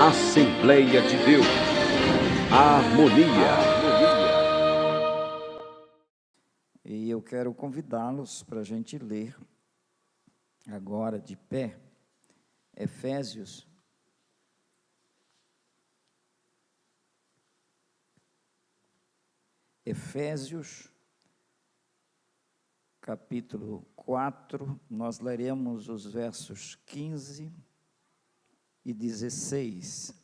Assembleia de Deus, a harmonia. E eu quero convidá-los para a gente ler, agora de pé, Efésios, capítulo 4, nós leremos os versos 15 e 16.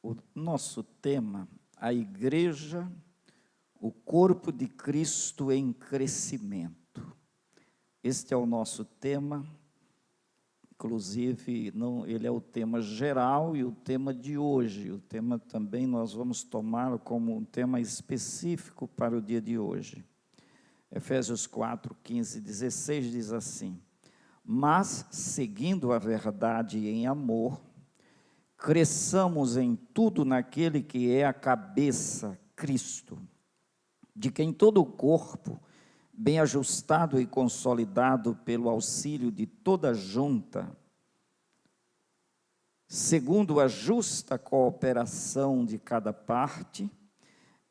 O nosso tema, a igreja, o corpo de Cristo em crescimento. Este é o nosso tema, inclusive ele é o tema geral e o tema de hoje. O tema também nós vamos tomá-lo como um tema específico para o dia de hoje. Efésios 4, 15 e 16 diz assim: mas, seguindo a verdade em amor, cresçamos em tudo naquele que é a cabeça, Cristo, de quem todo o corpo, bem ajustado e consolidado pelo auxílio de toda junta, segundo a justa cooperação de cada parte,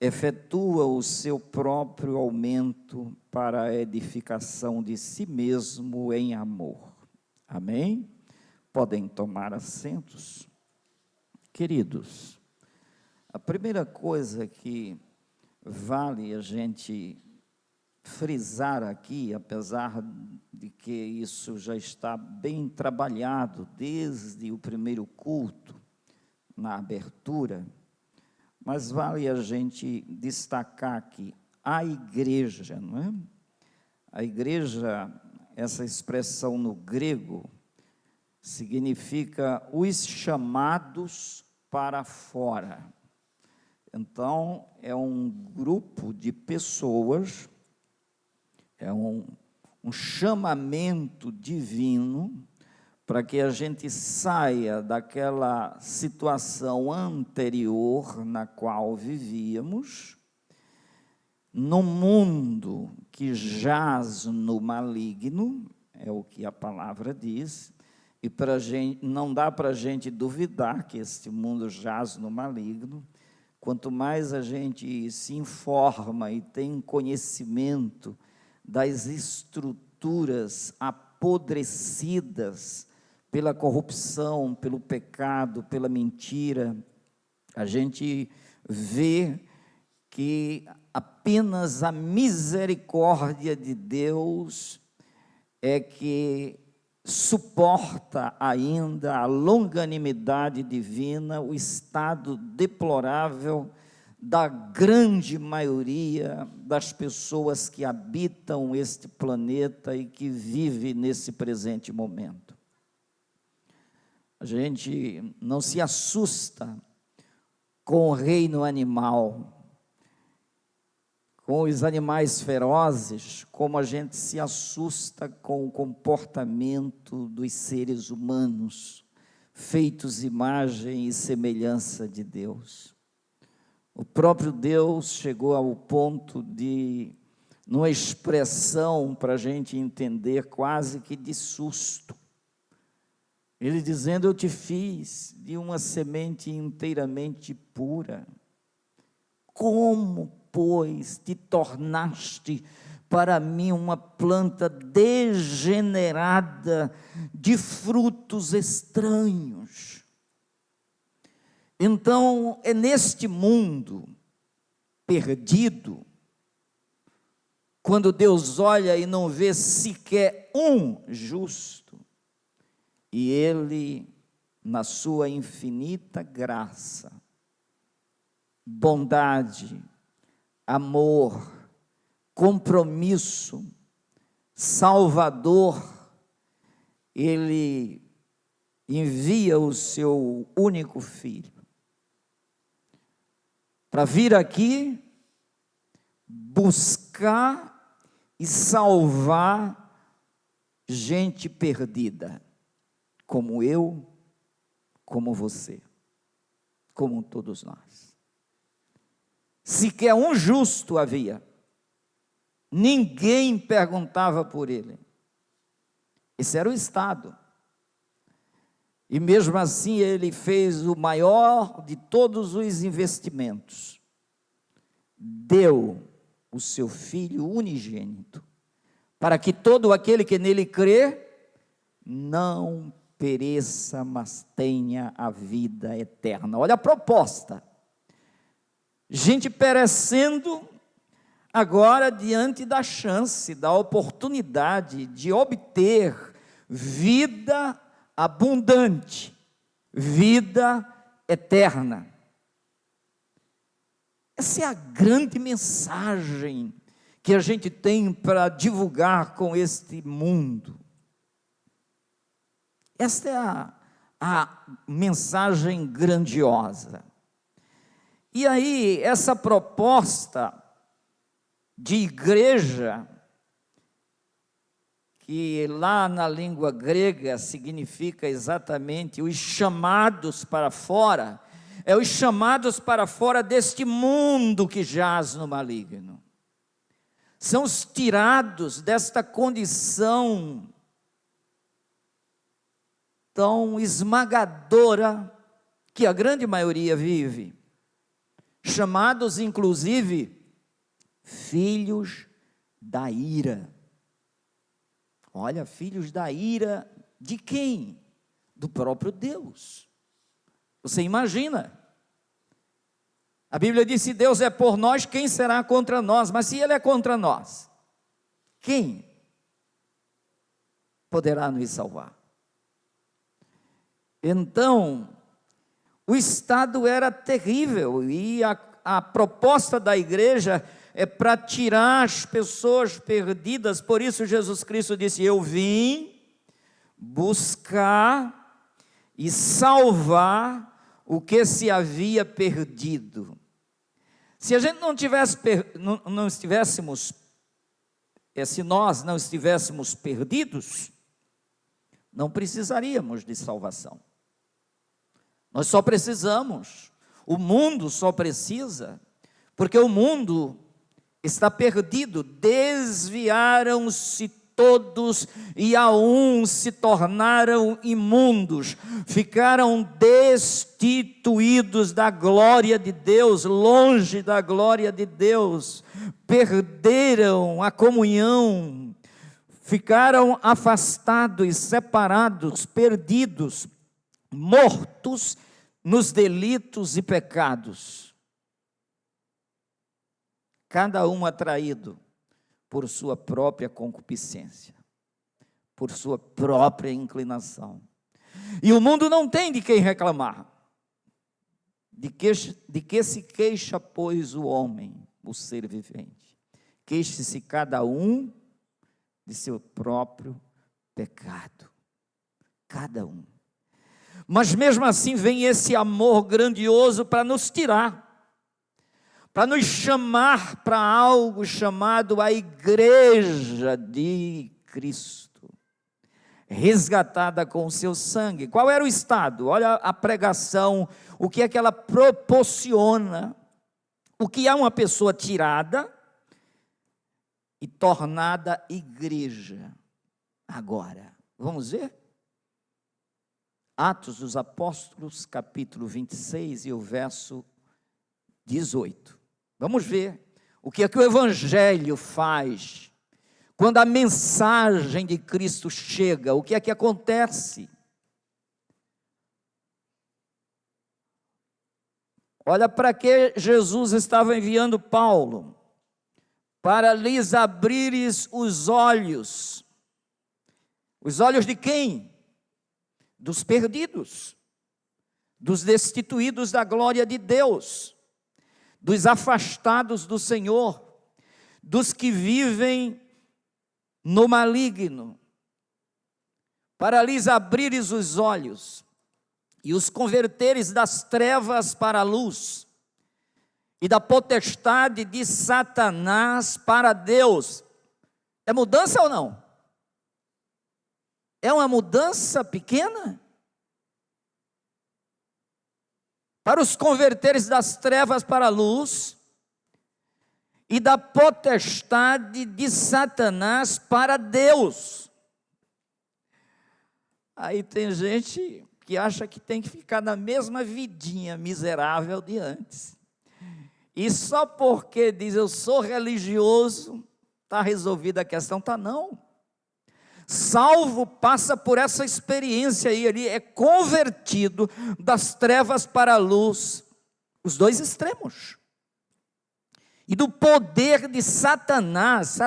efetua o seu próprio aumento para a edificação de si mesmo em amor. Amém? Podem tomar assentos. Queridos, a primeira coisa que vale a gente frisar aqui, apesar de que isso já está bem trabalhado desde o primeiro culto, na abertura, mas vale a gente destacar aqui, a igreja, não é? A igreja, essa expressão no grego, significa os chamados para fora. Então, é um grupo de pessoas, é um chamamento divino para que a gente saia daquela situação anterior na qual vivíamos, num mundo que jaz no maligno, é o que a palavra diz, e não dá para a gente duvidar que este mundo jaz no maligno. Quanto mais a gente se informa e tem conhecimento das estruturas apodrecidas pela corrupção, pelo pecado, pela mentira, a gente vê que apenas a misericórdia de Deus é que suporta ainda a longanimidade divina, o estado deplorável da grande maioria das pessoas que habitam este planeta e que vive nesse presente momento. A gente não se assusta com o reino animal, com os animais ferozes, como a gente se assusta com o comportamento dos seres humanos, feitos imagem e semelhança de Deus. O próprio Deus chegou ao ponto de, numa expressão para a gente entender quase que de susto, ele dizendo: eu te fiz de uma semente inteiramente pura. Como, pois, te tornaste para mim uma planta degenerada de frutos estranhos? Então, é neste mundo perdido, quando Deus olha e não vê sequer um justo, e Ele, na sua infinita graça, bondade, amor, compromisso, Salvador, Ele envia o seu único filho para vir aqui buscar e salvar gente perdida, como eu, como você, como todos nós. Sequer um justo havia, ninguém perguntava por ele. Esse era o Estado. E mesmo assim ele fez o maior de todos os investimentos. Deu o seu Filho unigênito, para que todo aquele que nele crê, não pereça, mas tenha a vida eterna. Olha a proposta. Gente perecendo agora diante da chance, da oportunidade de obter vida abundante, vida eterna. Essa é a grande mensagem que a gente tem para divulgar com este mundo. Esta é a mensagem grandiosa. E aí, essa proposta de igreja, que lá na língua grega significa exatamente os chamados para fora, é os chamados para fora deste mundo que jaz no maligno. São os tirados desta condição tão esmagadora que a grande maioria vive, chamados inclusive filhos da ira. Olha, filhos da ira de quem? Do próprio Deus. Você imagina? A Bíblia diz: se Deus é por nós, quem será contra nós? Mas se Ele é contra nós, quem poderá nos salvar? Então, o estado era terrível, e a proposta da igreja é para tirar as pessoas perdidas. Por isso Jesus Cristo disse: eu vim buscar e salvar o que se havia perdido. Se a gente se nós não estivéssemos perdidos, não precisaríamos de salvação. Nós só precisamos, o mundo só precisa, porque o mundo está perdido. Desviaram-se todos e a um se tornaram imundos, ficaram destituídos da glória de Deus, longe da glória de Deus, perderam a comunhão, ficaram afastados, separados, perdidos, mortos nos delitos e pecados, cada um atraído por sua própria concupiscência, por sua própria inclinação. E o mundo não tem de quem reclamar. De que se queixa, pois, o homem, o ser vivente? Queixe-se cada um de seu próprio pecado. Cada um. Mas mesmo assim vem esse amor grandioso para nos tirar, para nos chamar para algo chamado a Igreja de Cristo, resgatada com o seu sangue. Qual era o estado? Olha a pregação, o que é que ela proporciona, o que é uma pessoa tirada e tornada igreja. Agora, vamos ver? Atos dos Apóstolos, capítulo 26 e o verso 18. Vamos ver o que é que o Evangelho faz quando a mensagem de Cristo chega, o que é que acontece. Olha para que Jesus estava enviando Paulo: para lhes abrires os olhos. Os olhos de quem? Dos perdidos, dos destituídos da glória de Deus, dos afastados do Senhor, dos que vivem no maligno, para lhes abrires os olhos e os converteres das trevas para a luz e da potestade de Satanás para Deus. É mudança ou não? É uma mudança pequena? Para os converteres das trevas para a luz e da potestade de Satanás para Deus. Aí tem gente que acha que tem que ficar na mesma vidinha miserável de antes. E só porque diz eu sou religioso, está resolvida a questão, está não. Salvo passa por essa experiência aí, ele é convertido das trevas para a luz, os dois extremos. E do poder de Satanás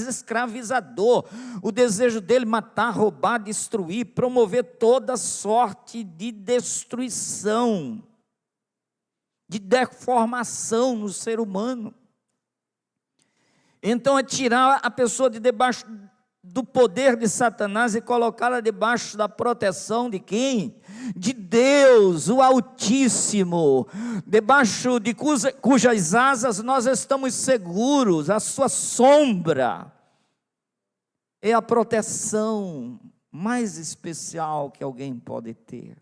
escravizador, o desejo dele matar, roubar, destruir, promover toda sorte de destruição, de deformação no ser humano. Então é tirar a pessoa de debaixo do poder de Satanás e colocá-la debaixo da proteção de quem? De Deus, o Altíssimo, debaixo de cujas asas nós estamos seguros, a sua sombra é a proteção mais especial que alguém pode ter.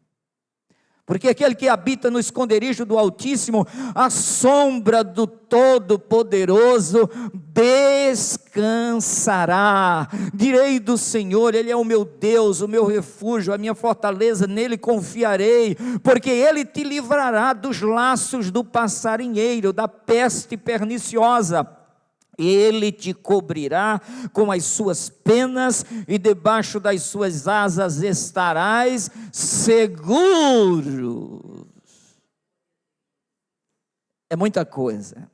Porque aquele que habita no esconderijo do Altíssimo, a sombra do Todo-Poderoso descansará. Direi do Senhor, Ele é o meu Deus, o meu refúgio, a minha fortaleza, nele confiarei, porque Ele te livrará dos laços do passarinheiro, da peste perniciosa. Ele te cobrirá com as suas penas e debaixo das suas asas estarás seguro. É muita coisa.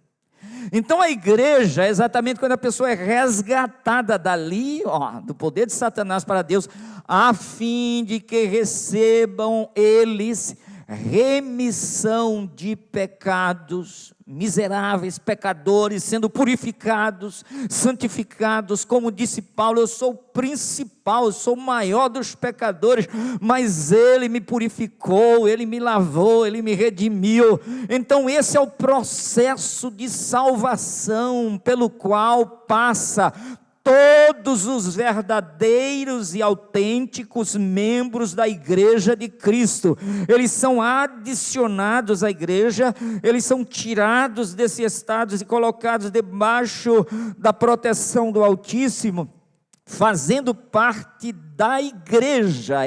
Então a igreja é exatamente quando a pessoa é resgatada dali, do poder de Satanás para Deus, a fim de que recebam eles remissão de pecados, miseráveis pecadores, sendo purificados, santificados, como disse Paulo, eu sou o principal, eu sou o maior dos pecadores, mas Ele me purificou, Ele me lavou, Ele me redimiu. Então esse é o processo de salvação pelo qual passa todos os verdadeiros e autênticos membros da igreja de Cristo. Eles são adicionados à igreja, eles são tirados desse estado e colocados debaixo da proteção do Altíssimo, fazendo parte da igreja,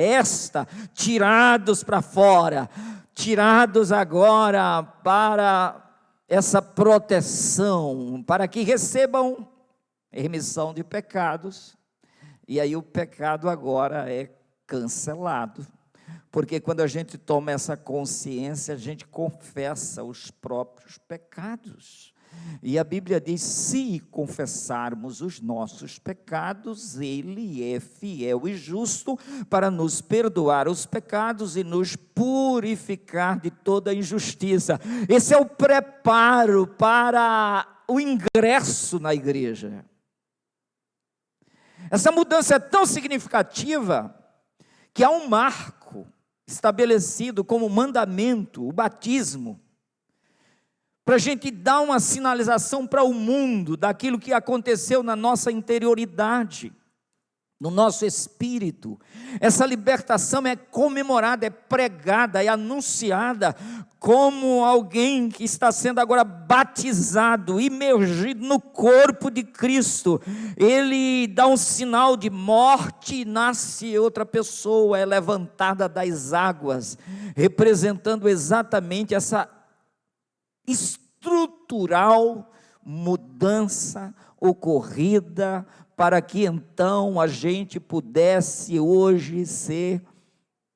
tirados para fora, tirados agora para essa proteção, para que recebam remissão de pecados, e aí o pecado agora é cancelado, porque quando a gente toma essa consciência, a gente confessa os próprios pecados, e a Bíblia diz, se confessarmos os nossos pecados, Ele é fiel e justo para nos perdoar os pecados e nos purificar de toda injustiça. Esse é o preparo para o ingresso na igreja. Essa mudança é tão significativa que há um marco estabelecido como mandamento, o batismo, para a gente dar uma sinalização para o mundo daquilo que aconteceu na nossa interioridade, no nosso espírito. Essa libertação é comemorada, é pregada, é anunciada como alguém que está sendo agora batizado, imergido no corpo de Cristo. Ele dá um sinal de morte e nasce outra pessoa, é levantada das águas, representando exatamente essa estrutural mudança ocorrida para que então a gente pudesse hoje ser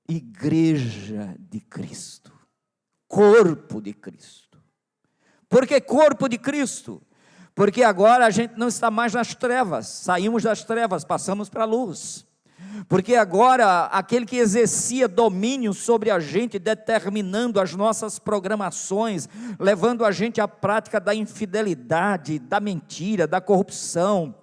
igreja de Cristo, corpo de Cristo. Por que corpo de Cristo? Porque agora a gente não está mais nas trevas, saímos das trevas, passamos para a luz. Porque agora aquele que exercia domínio sobre a gente, determinando as nossas programações, levando a gente à prática da infidelidade, da mentira, da corrupção,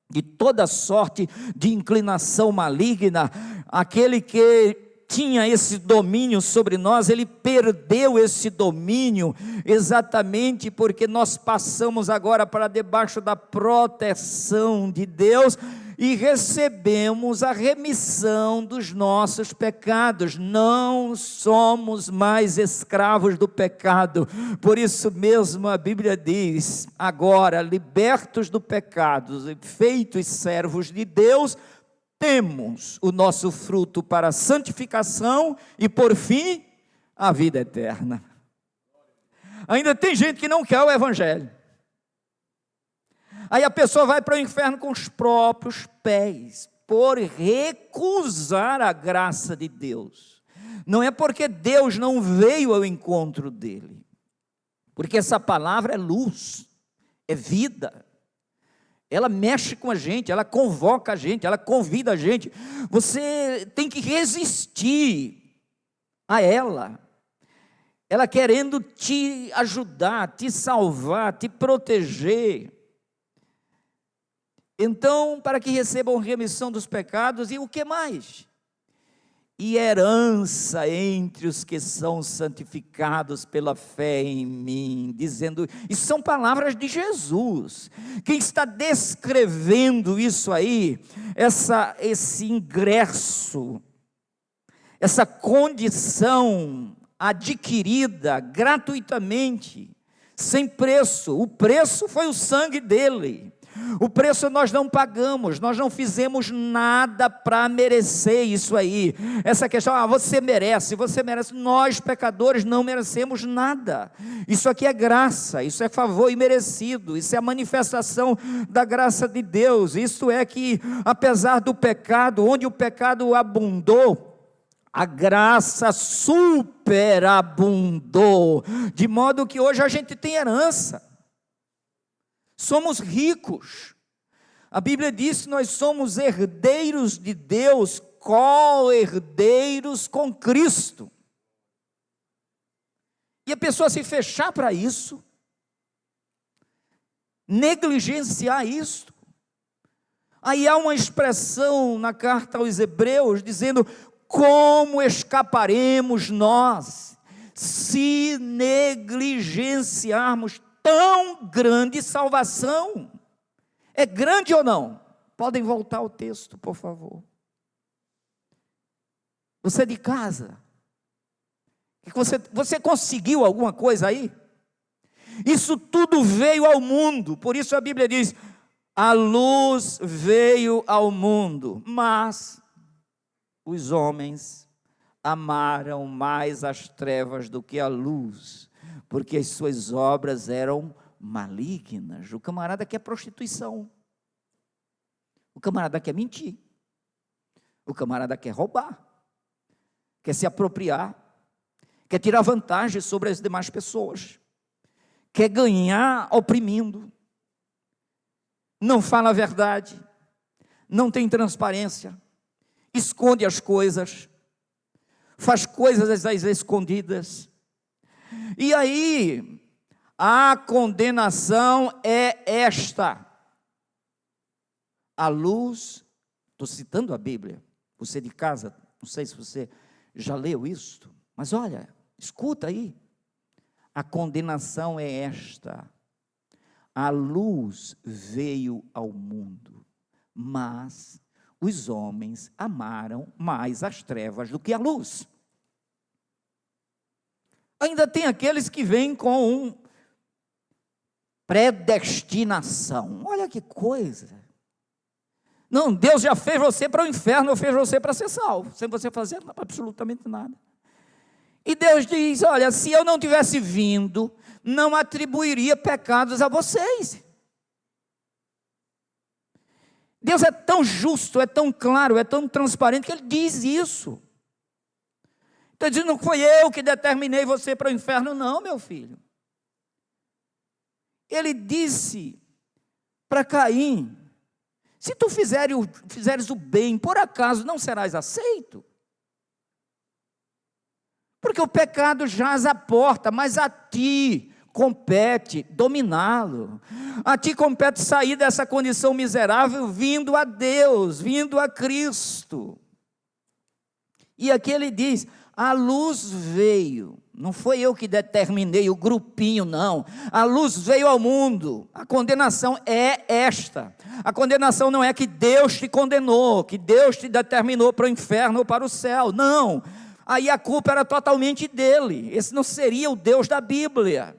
de toda sorte de inclinação maligna, aquele que tinha esse domínio sobre nós, ele perdeu esse domínio, exatamente porque nós passamos agora para debaixo da proteção de Deus, e recebemos a remissão dos nossos pecados, não somos mais escravos do pecado. Por isso mesmo a Bíblia diz, agora libertos do pecado, feitos servos de Deus, temos o nosso fruto para a santificação e, por fim, a vida eterna. Ainda tem gente que não quer o evangelho. Aí a pessoa vai para o inferno com os próprios pés, por recusar a graça de Deus. Não é porque Deus não veio ao encontro dele, porque essa palavra é luz, é vida. Ela mexe com a gente, ela convoca a gente, ela convida a gente. Você tem que resistir a ela. Ela querendo te ajudar, te salvar, te proteger. Então, para que recebam remissão dos pecados, e o que mais? E herança entre os que são santificados pela fé em mim, dizendo, isso são palavras de Jesus. Quem está descrevendo isso aí, esse ingresso, essa condição adquirida gratuitamente, sem preço. O preço foi o sangue dele. O preço nós não pagamos, nós não fizemos nada para merecer isso aí. Essa questão, você merece, nós pecadores não merecemos nada. Isso aqui é graça, isso é favor imerecido, isso é a manifestação da graça de Deus. Isso é que, apesar do pecado, onde o pecado abundou, a graça superabundou, de modo que hoje a gente tem herança. Somos ricos. A Bíblia diz que nós somos herdeiros de Deus, co-herdeiros com Cristo. E a pessoa se fechar para isso, negligenciar isso. Aí há uma expressão na carta aos Hebreus dizendo: como escaparemos nós se negligenciarmos tão grande salvação? É grande ou não? Podem voltar ao texto, por favor. Você de casa, você conseguiu alguma coisa aí? Isso tudo veio ao mundo, por isso a Bíblia diz, a luz veio ao mundo, mas os homens amaram mais as trevas do que a luz, porque as suas obras eram malignas. O camarada quer prostituição, o camarada quer mentir, o camarada quer roubar, quer se apropriar, quer tirar vantagem sobre as demais pessoas, quer ganhar oprimindo, não fala a verdade, não tem transparência, esconde as coisas, faz coisas às escondidas. E aí, a condenação é esta: a luz, estou citando a Bíblia, você de casa, não sei se você já leu isso, mas olha, escuta aí, a condenação é esta: a luz veio ao mundo, mas os homens amaram mais as trevas do que a luz. Ainda tem aqueles que vêm com predestinação. Olha que coisa. Não, Deus já fez você para o inferno, ou fez você para ser salvo, sem você fazer absolutamente nada. E Deus diz, olha, se eu não tivesse vindo, não atribuiria pecados a vocês. Deus é tão justo, é tão claro, é tão transparente, que Ele diz isso. Então, dizendo, não foi eu que determinei você para o inferno, não, meu filho. Ele disse para Caim, se tu fizeres o bem, por acaso não serás aceito? Porque o pecado jaz à porta, mas a ti compete dominá-lo. A ti compete sair dessa condição miserável, vindo a Deus, vindo a Cristo. E aqui ele diz, a luz veio, não foi eu que determinei o grupinho, não. A luz veio ao mundo. A condenação é esta. A condenação não é que Deus te condenou, que Deus te determinou para o inferno ou para o céu, não. Aí a culpa era totalmente dele. Esse não seria o Deus da Bíblia.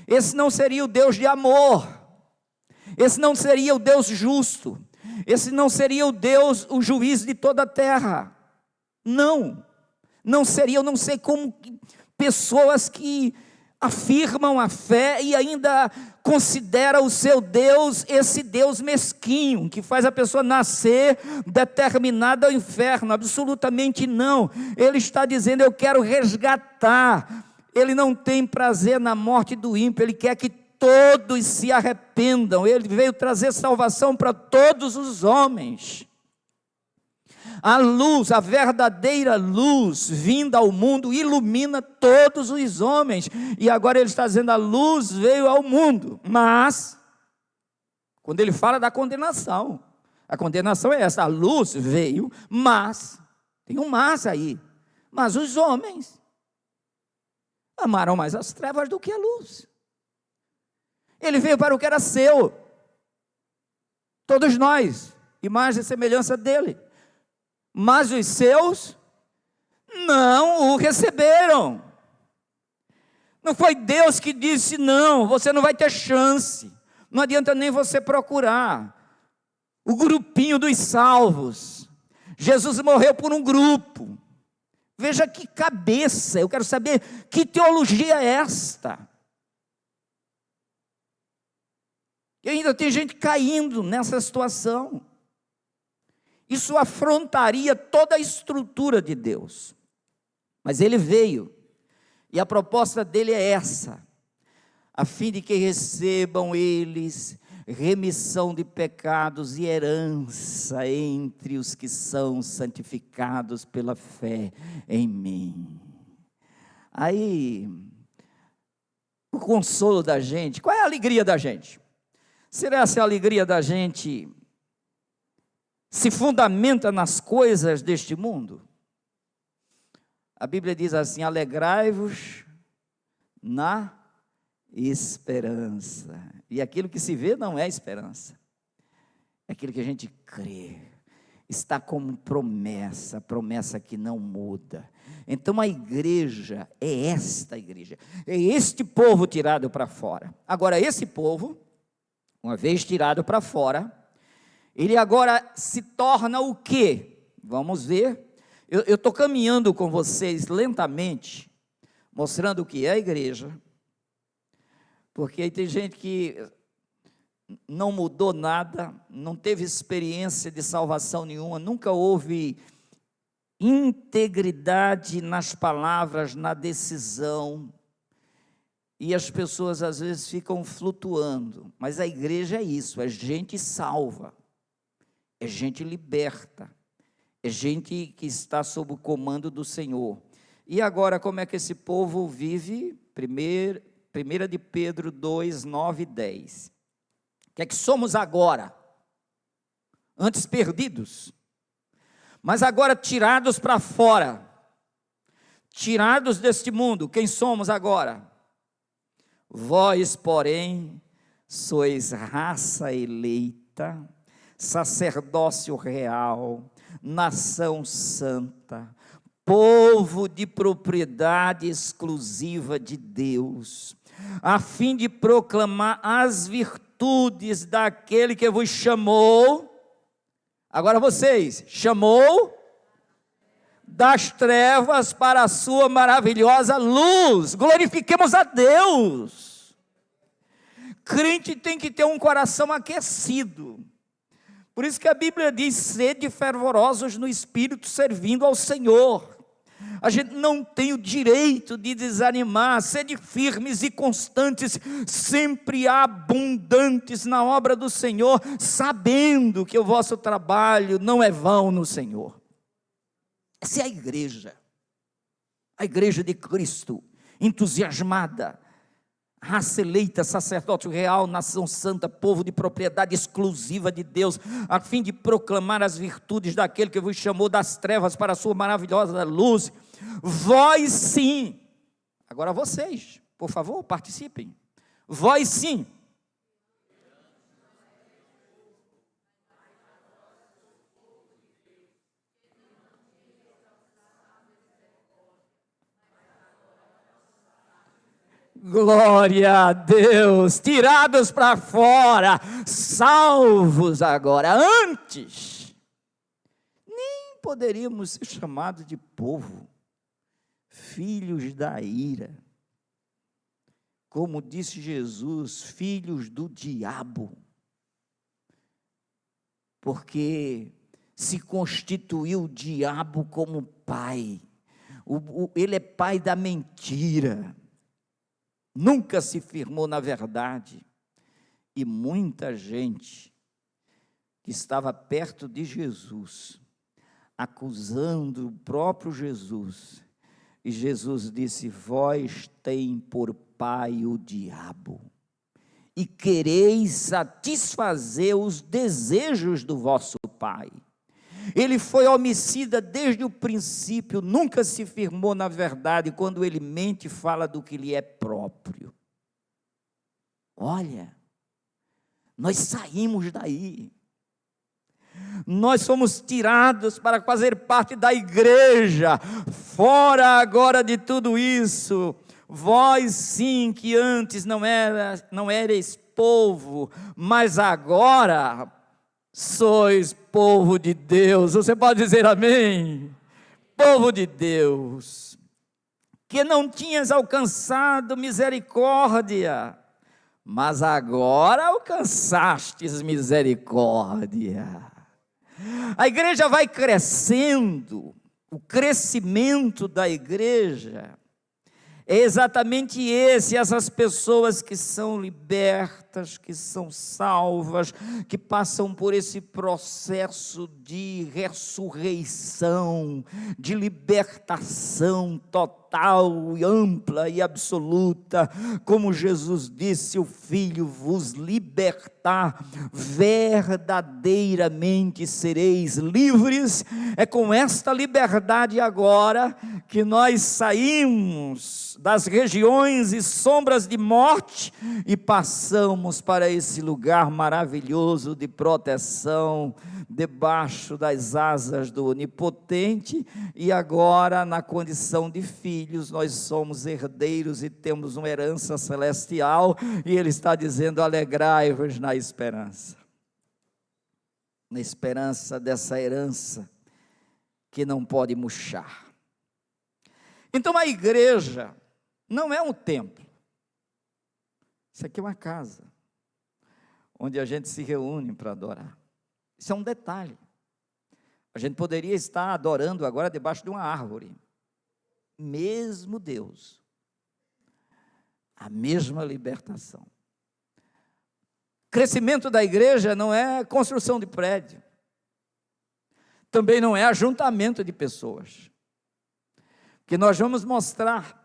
Esse não seria o Deus de amor. Esse não seria o Deus justo. Esse não seria o Deus, o juiz de toda a terra. Não seria. Eu não sei como pessoas que afirmam a fé e ainda considera o seu Deus esse Deus mesquinho, que faz a pessoa nascer determinada ao inferno. Absolutamente não. Ele está dizendo: eu quero resgatar. Ele não tem prazer na morte do ímpio, ele quer que todos se arrependam. Ele veio trazer salvação para todos os homens. A luz, a verdadeira luz vinda ao mundo, ilumina todos os homens. E agora ele está dizendo: a luz veio ao mundo. Mas, quando ele fala da condenação, a condenação é essa: a luz veio, mas, tem um mas aí, mas os homens amaram mais as trevas do que a luz. Ele veio para o que era seu, todos nós, imagem e semelhança dele. Mas os seus não o receberam. Não foi Deus que disse: não, você não vai ter chance, não adianta nem você procurar. O grupinho dos salvos. Jesus morreu por um grupo. Veja que cabeça, eu quero saber que teologia é esta. E ainda tem gente caindo nessa situação. Isso afrontaria toda a estrutura de Deus. Mas ele veio, e a proposta dele é essa: a fim de que recebam eles remissão de pecados e herança entre os que são santificados pela fé em mim. Aí, o consolo da gente, qual é a alegria da gente? Será se a alegria da gente se fundamenta nas coisas deste mundo? A Bíblia diz assim: alegrai-vos na esperança. E aquilo que se vê não é esperança, é aquilo que a gente crê, está como promessa, promessa que não muda. Então a igreja é esta igreja, é este povo tirado para fora. Agora esse povo, uma vez tirado para fora, ele agora se torna o quê? Vamos ver. Eu estou caminhando com vocês lentamente, mostrando o que é a igreja, porque aí tem gente que não mudou nada, não teve experiência de salvação nenhuma, nunca houve integridade nas palavras, na decisão, e as pessoas às vezes ficam flutuando. Mas a igreja é isso, é gente salva, é gente liberta, é gente que está sob o comando do Senhor. E agora, como é que esse povo vive? 1 de Pedro 2, 9 e 10. O que é que somos agora? Antes perdidos, mas agora tirados para fora, tirados deste mundo. Quem somos agora? Vós, porém, sois raça eleita, sacerdócio real, nação santa, povo de propriedade exclusiva de Deus, a fim de proclamar as virtudes daquele que vos chamou. Agora vocês, chamou das trevas para a sua maravilhosa luz. Glorifiquemos a Deus. Crente tem que ter um coração aquecido. Por isso que a Bíblia diz: sede fervorosos no Espírito, servindo ao Senhor. A gente não tem o direito de desanimar. Sede firmes e constantes, sempre abundantes na obra do Senhor, sabendo que o vosso trabalho não é vão no Senhor. Essa é a igreja de Cristo, entusiasmada, raça eleita, sacerdócio real, nação santa, povo de propriedade exclusiva de Deus, a fim de proclamar as virtudes daquele que vos chamou das trevas para a sua maravilhosa luz. Vós sim, agora vocês, por favor, participem. Vós sim, Glória a Deus, tirados para fora, salvos agora. Antes, nem poderíamos ser chamados de povo, filhos da ira. Como disse Jesus, filhos do diabo. Porque se constituiu o diabo como pai. Ele é pai da mentira. Nunca se firmou na verdade. E muita gente que estava perto de Jesus, acusando o próprio Jesus. E Jesus disse: vós tem por pai o diabo, e quereis satisfazer os desejos do vosso pai. Ele foi homicida desde o princípio, nunca se firmou na verdade. Quando ele mente, fala do que lhe é próprio. Olha, nós saímos daí, nós somos tirados para fazer parte da igreja, fora agora de tudo isso. Vós sim, que antes não erais povo, mas agora sois povo de Deus. Você pode dizer amém? Povo de Deus, que não tinhas alcançado misericórdia, mas agora alcançastes misericórdia. A igreja vai crescendo, o crescimento da igreja é exatamente essas pessoas que são libertas, que são salvas, que passam por esse processo de ressurreição, de libertação total, ampla e absoluta. Como Jesus disse: o Filho vos libertar, verdadeiramente sereis livres. É com esta liberdade agora que nós saímos das regiões e sombras de morte e passamos para esse lugar maravilhoso de proteção, debaixo das asas do Onipotente. E agora, na condição de filhos, nós somos herdeiros e temos uma herança celestial, e Ele está dizendo: alegrai-vos na esperança dessa herança que não pode murchar. Então a igreja não é um templo, isso aqui é uma casa, onde a gente se reúne para adorar. Isso é um detalhe. A gente poderia estar adorando agora debaixo de uma árvore, mesmo Deus, a mesma libertação. Crescimento da igreja não é construção de prédio, também não é ajuntamento de pessoas, porque nós vamos mostrar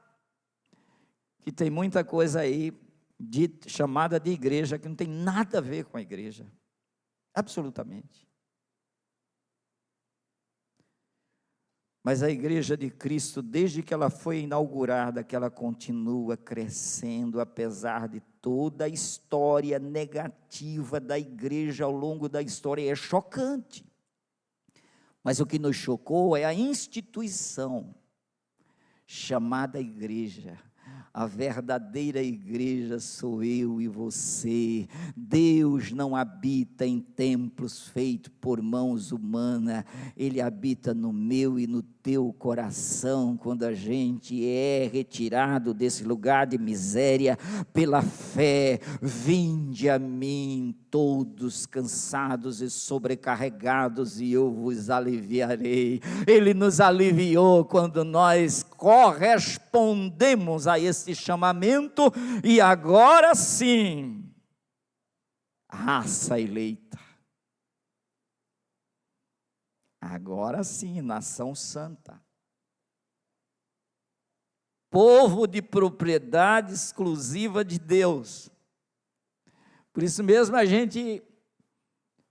que tem muita coisa aí chamada de igreja que não tem nada a ver com a igreja, absolutamente. Mas a igreja de Cristo, desde que ela foi inaugurada, que ela continua crescendo, apesar de toda a história negativa da igreja ao longo da história. É chocante. Mas o que nos chocou é a instituição chamada igreja. A verdadeira igreja sou eu e você. Deus não habita em templos feitos por mãos humanas. Ele habita no meu e no teu coração, quando a gente é retirado desse lugar de miséria pela fé. Vinde a mim todos cansados e sobrecarregados, e eu vos aliviarei. Ele nos aliviou quando nós correspondemos a esse chamamento, e agora sim, raça eleita, agora sim, nação santa, povo de propriedade exclusiva de Deus. Por isso mesmo a gente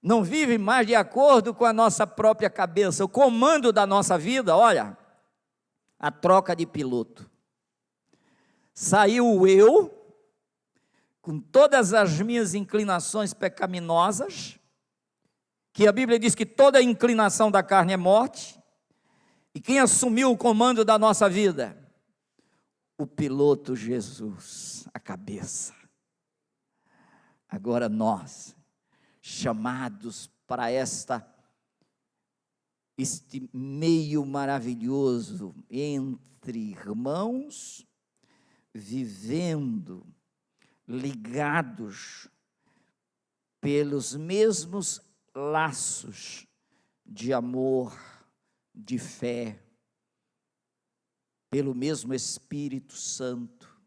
não vive mais de acordo com a nossa própria cabeça. O comando da nossa vida, olha, a troca de piloto. Saiu o eu, com todas as minhas inclinações pecaminosas, que a Bíblia diz que toda inclinação da carne é morte, e quem assumiu o comando da nossa vida? o piloto Jesus, a cabeça. Agora nós, chamados para este meio maravilhoso entre irmãos, vivendo, ligados pelos mesmos laços de amor, de fé, pelo mesmo Espírito Santo,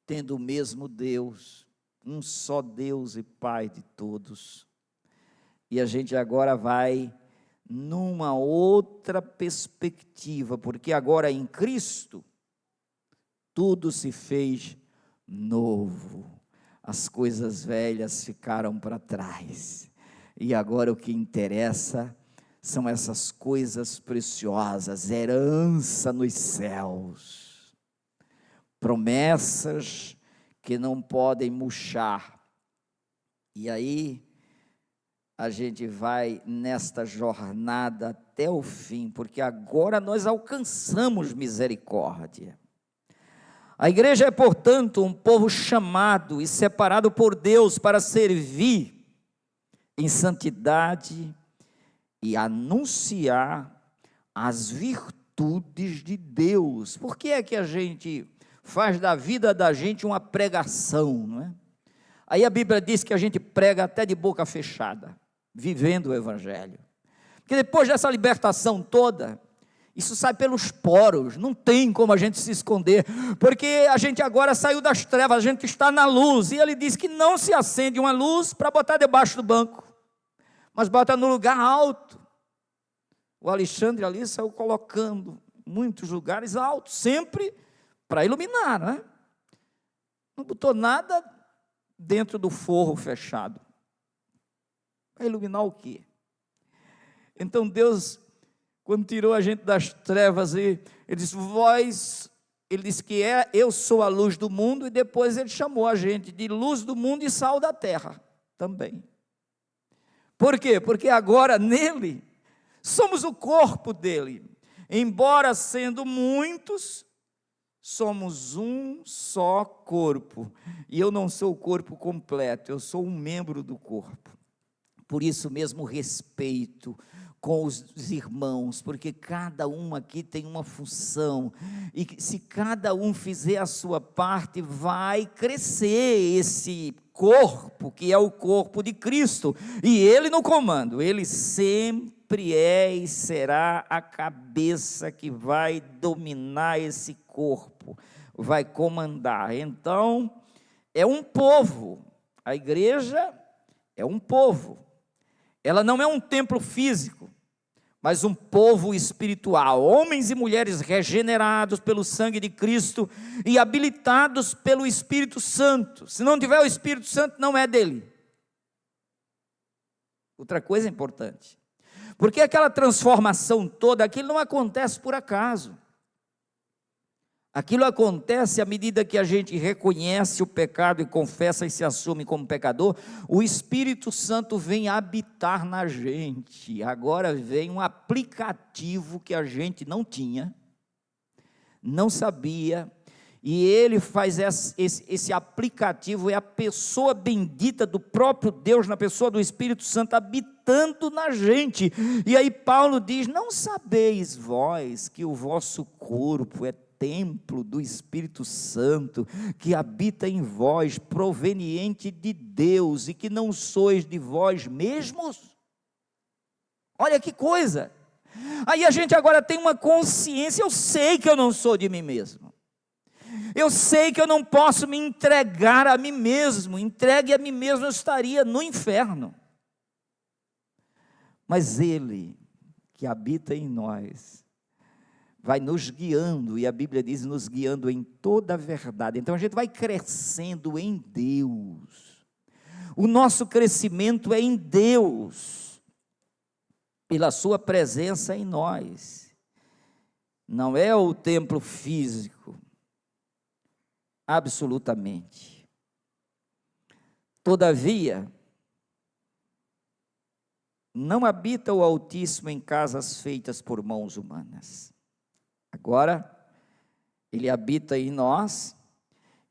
tendo o mesmo Deus, um só Deus e Pai de todos. E a gente agora vai numa outra perspectiva, porque agora em Cristo, tudo se fez novo. As coisas velhas ficaram para trás. E agora o que interessa são essas coisas preciosas, herança nos céus. Promessas que não podem murchar. E aí a gente vai nesta jornada até o fim, porque agora nós alcançamos misericórdia. A igreja é, portanto, um povo chamado e separado por Deus para servir em santidade e anunciar as virtudes de Deus. Por que é que a gente faz da vida da gente uma pregação, não é? Aí a Bíblia diz que a gente prega até de boca fechada, vivendo o Evangelho. Porque depois dessa libertação toda, isso sai pelos poros, não tem como a gente se esconder, porque a gente agora saiu das trevas, a gente está na luz, e ele diz que não se acende uma luz para botar debaixo do banco, mas bota no lugar alto. O Alexandre ali saiu colocando muitos lugares altos, sempre para iluminar, não é? Não botou nada dentro do forro fechado. Para iluminar o quê? Então Deus, quando tirou a gente das trevas, ele disse, ele disse que eu sou a luz do mundo, e depois ele chamou a gente de luz do mundo e sal da terra também. Por quê? Porque agora nele, somos o corpo dele. Embora sendo muitos, somos um só corpo. E eu não sou o corpo completo, eu sou um membro do corpo. Por isso mesmo respeito com os irmãos, porque cada um aqui tem uma função, e se cada um fizer a sua parte, vai crescer esse corpo, que é o corpo de Cristo, e Ele no comando, Ele sempre é e será a cabeça que vai dominar esse corpo, vai comandar. Então, é um povo, a igreja é um povo. Ela não é um templo físico, mas um povo espiritual, homens e mulheres regenerados pelo sangue de Cristo e habilitados pelo Espírito Santo. Se não tiver o Espírito Santo, não é dele. Outra coisa importante, porque aquela transformação toda, aquilo não acontece por acaso. Aquilo acontece à medida que a gente reconhece o pecado e confessa e se assume como pecador, o Espírito Santo vem habitar na gente. Agora vem um aplicativo que a gente não tinha, não sabia, e ele faz esse aplicativo, é a pessoa bendita do próprio Deus, na pessoa do Espírito Santo, habitando na gente. E aí Paulo diz, não sabeis vós que o vosso corpo é templo do Espírito Santo, que habita em vós, proveniente de Deus, e que não sois de vós mesmos? Olha que coisa! Aí a gente agora tem uma consciência, eu sei que eu não sou de mim mesmo, eu sei que eu não posso me entregar a mim mesmo, entregue a mim mesmo eu estaria no inferno, mas Ele, que habita em nós, vai nos guiando, e a Bíblia diz, nos guiando em toda a verdade. Então a gente vai crescendo em Deus, o nosso crescimento é em Deus, pela sua presença em nós, não é o templo físico, absolutamente. Todavia, não habita o Altíssimo em casas feitas por mãos humanas. Agora, Ele habita em nós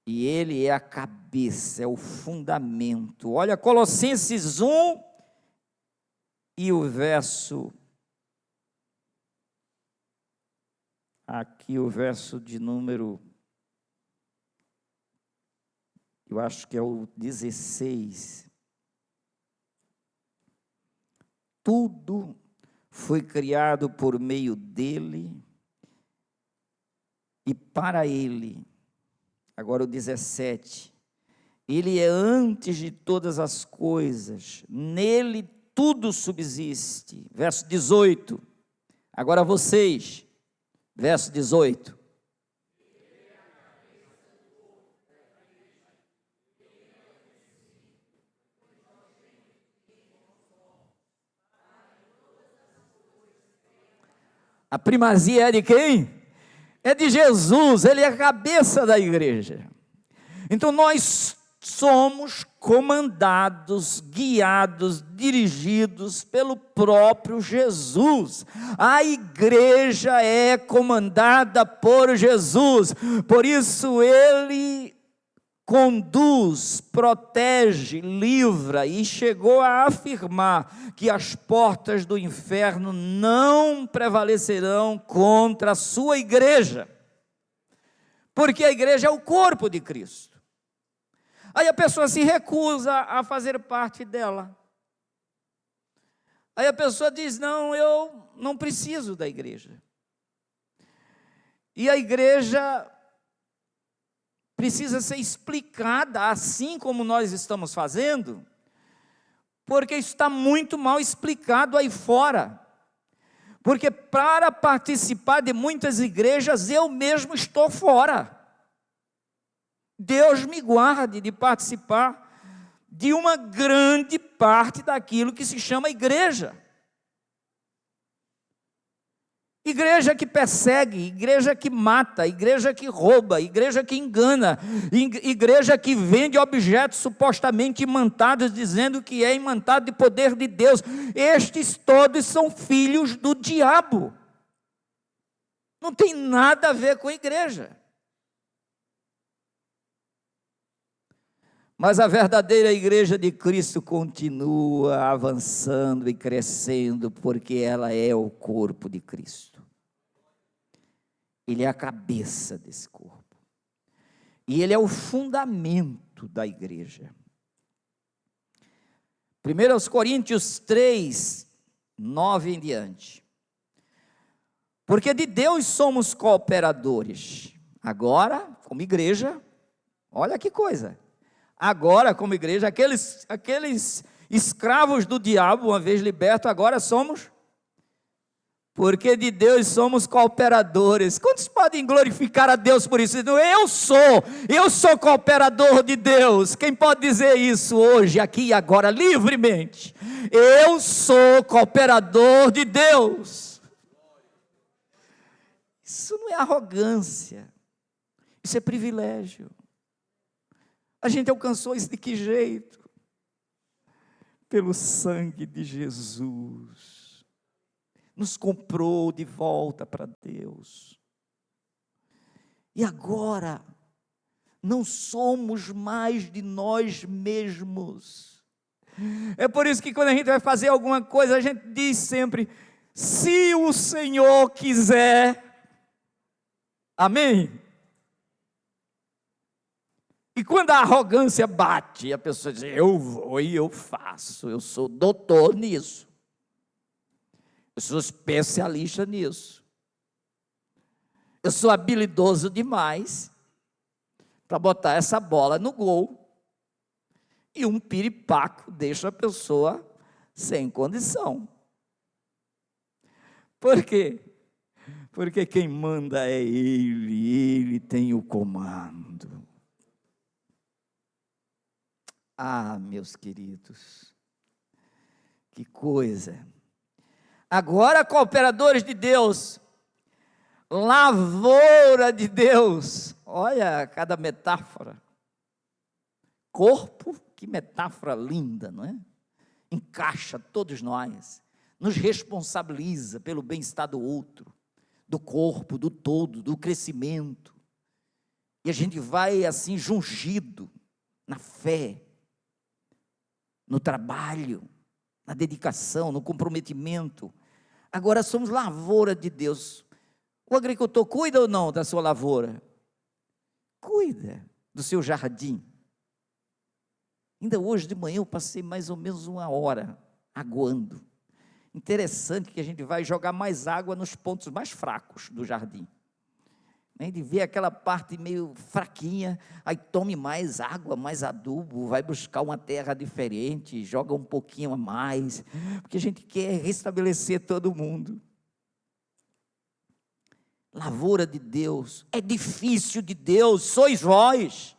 e ele é a cabeça, é o fundamento. Olha Colossenses 1 e o verso, aqui o verso de número, eu acho que é o 16. Tudo foi criado por meio dele e para ele. Agora o 17. Ele é antes de todas as coisas, nele tudo subsiste. Verso 18. Agora vocês, verso 18. A primazia é de quem? É de Jesus, ele é a cabeça da igreja. Então nós somos comandados, guiados, dirigidos pelo próprio Jesus. A igreja é comandada por Jesus, por isso ele conduz, protege, livra, e chegou a afirmar que as portas do inferno não prevalecerão contra a sua igreja, porque a igreja é o corpo de Cristo. Aí a pessoa se recusa a fazer parte dela. Aí a pessoa diz: não, eu não preciso da igreja. E a igreja precisa ser explicada, assim como nós estamos fazendo, porque está muito mal explicado aí fora. Porque para participar de muitas igrejas, eu mesmo estou fora. Deus me guarde de participar de uma grande parte daquilo que se chama igreja. Igreja que persegue, igreja que mata, igreja que rouba, igreja que engana, igreja que vende objetos supostamente imantados, dizendo que é imantado de poder de Deus. Estes todos são filhos do diabo. Não tem nada a ver com a igreja. Mas a verdadeira igreja de Cristo continua avançando e crescendo, porque ela é o corpo de Cristo. Ele é a cabeça desse corpo. E ele é o fundamento da igreja. 1 Coríntios 3, 9 em diante. Porque de Deus somos cooperadores. Agora, como igreja, olha que coisa. Agora, como igreja, aqueles escravos do diabo, uma vez libertos, agora somos. Porque de Deus somos cooperadores. Quantos podem glorificar a Deus por isso? Eu sou cooperador de Deus. Quem pode dizer isso hoje, aqui e agora, livremente? Eu sou cooperador de Deus. Isso não é arrogância, isso é privilégio. A gente alcançou isso de que jeito? Pelo sangue de Jesus. Nos comprou de volta para Deus. E agora, não somos mais de nós mesmos. É por isso que quando a gente vai fazer alguma coisa, a gente diz sempre: se o Senhor quiser. Amém? E quando a arrogância bate, a pessoa diz: eu vou e eu faço, eu sou doutor nisso, eu sou especialista nisso, eu sou habilidoso demais para botar essa bola no gol, e um piripaco deixa a pessoa sem condição. Por quê? Porque quem manda é ele tem o comando. Ah, meus queridos, que coisa. Agora, cooperadores de Deus, lavoura de Deus, olha cada metáfora. Corpo, que metáfora linda, não é? Encaixa todos nós, nos responsabiliza pelo bem-estar do outro, do corpo, do todo, do crescimento. E a gente vai assim, jungido, na fé, no trabalho, na dedicação, no comprometimento. Agora somos lavoura de Deus. O agricultor cuida ou não da sua lavoura? Cuida do seu jardim. Ainda hoje de manhã eu passei mais ou menos 1 hora aguando. Interessante que a gente vai jogar mais água nos pontos mais fracos do jardim. A gente vê aquela parte meio fraquinha, aí tome mais água, mais adubo, vai buscar uma terra diferente, joga um pouquinho a mais, porque a gente quer restabelecer todo mundo. Lavoura de Deus, edifício de Deus, sois vós.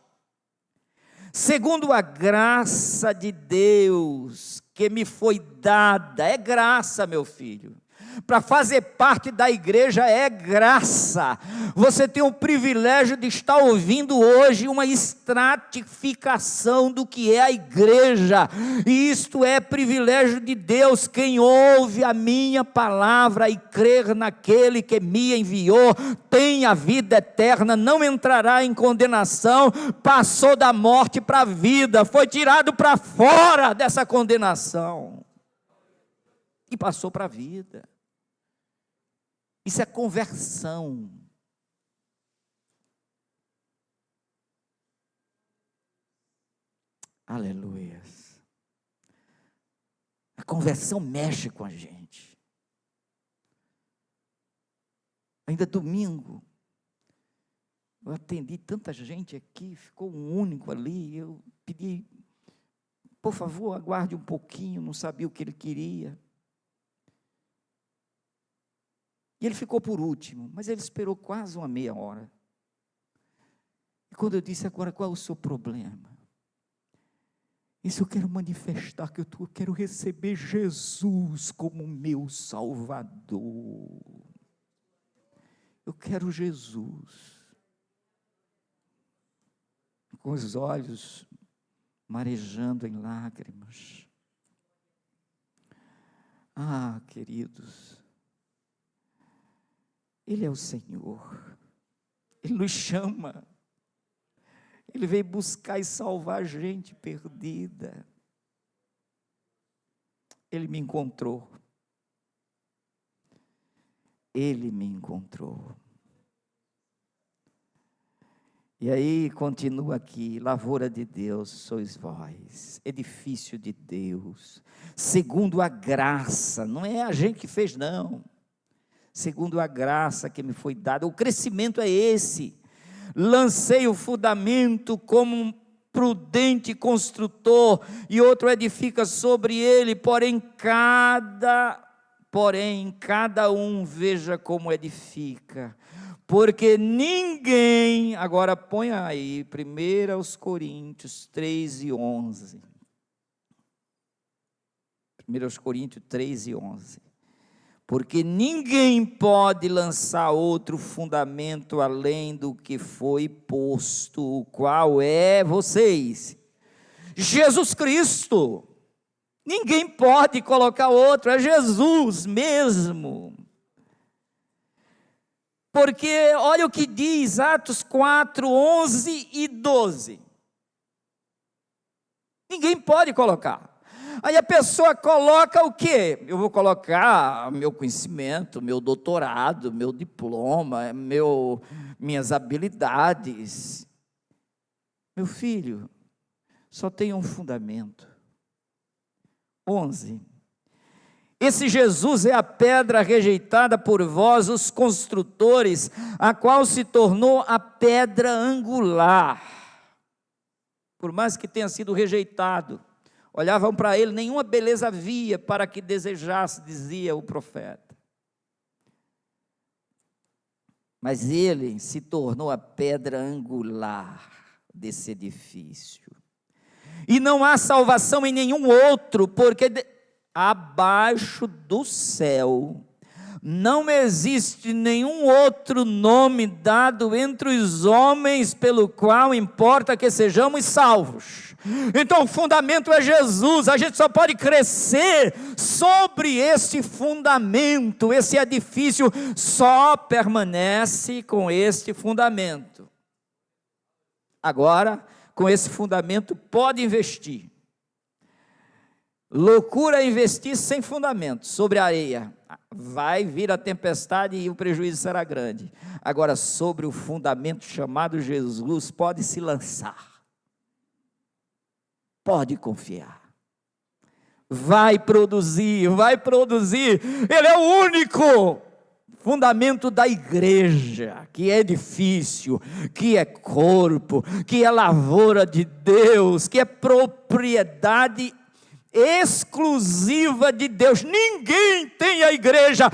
Segundo a graça de Deus que me foi dada, é graça, meu filho. Para fazer parte da igreja é graça. Você tem o privilégio de estar ouvindo hoje uma estratificação do que é a igreja. E isto é privilégio de Deus. Quem ouve a minha palavra e crer naquele que me enviou, tem a vida eterna, não entrará em condenação, passou da morte para a vida, foi tirado para fora dessa condenação e passou para a vida. Isso é conversão. Aleluia. A conversão mexe com a gente. Ainda domingo, eu atendi tanta gente aqui, ficou um único ali, eu pedi, por favor, aguarde um pouquinho, não sabia o que ele queria. E ele ficou por último, mas ele esperou quase uma meia hora. E quando eu disse, agora qual é o seu problema? Isso eu quero manifestar, que eu quero receber Jesus como meu Salvador. Eu quero Jesus. Com os olhos marejando em lágrimas. Ah, queridos, Ele é o Senhor, Ele nos chama, Ele veio buscar e salvar a gente perdida. Ele me encontrou, Ele me encontrou. E aí continua aqui, lavoura de Deus sois vós, edifício de Deus, segundo a graça, não é a gente que fez não, segundo a graça que me foi dada, o crescimento é esse, lancei o fundamento como um prudente construtor, e outro edifica sobre ele, porém cada um veja como edifica, porque ninguém, agora põe aí, 1 Coríntios 3:11, 1 Coríntios 3:11, porque ninguém pode lançar outro fundamento além do que foi posto, qual é vocês? Jesus Cristo. Ninguém pode colocar outro, é Jesus mesmo. Porque olha o que diz Atos 4:11 e 12. Ninguém pode colocar. Aí a pessoa coloca o quê? Eu vou colocar meu conhecimento, meu doutorado, meu diploma, minhas habilidades. Meu filho, só tem um fundamento. 11. Esse Jesus é a pedra rejeitada por vós, os construtores, a qual se tornou a pedra angular. Por mais que tenha sido rejeitado, olhavam para ele, nenhuma beleza havia para que desejasse, dizia o profeta. Mas ele se tornou a pedra angular desse edifício. E não há salvação em nenhum outro, porque abaixo do céu não existe nenhum outro nome dado entre os homens pelo qual importa que sejamos salvos. Então o fundamento é Jesus, a gente só pode crescer sobre esse fundamento, esse edifício só permanece com este fundamento. Agora, com esse fundamento, pode investir. Loucura é investir sem fundamento, sobre a areia. Vai vir a tempestade e o prejuízo será grande. Agora, sobre o fundamento chamado Jesus, pode se lançar. Pode confiar. Vai produzir, vai produzir. Ele é o único fundamento da igreja, que é edifício, que é corpo, que é lavoura de Deus, que é propriedade exclusiva de Deus. Ninguém tem a igreja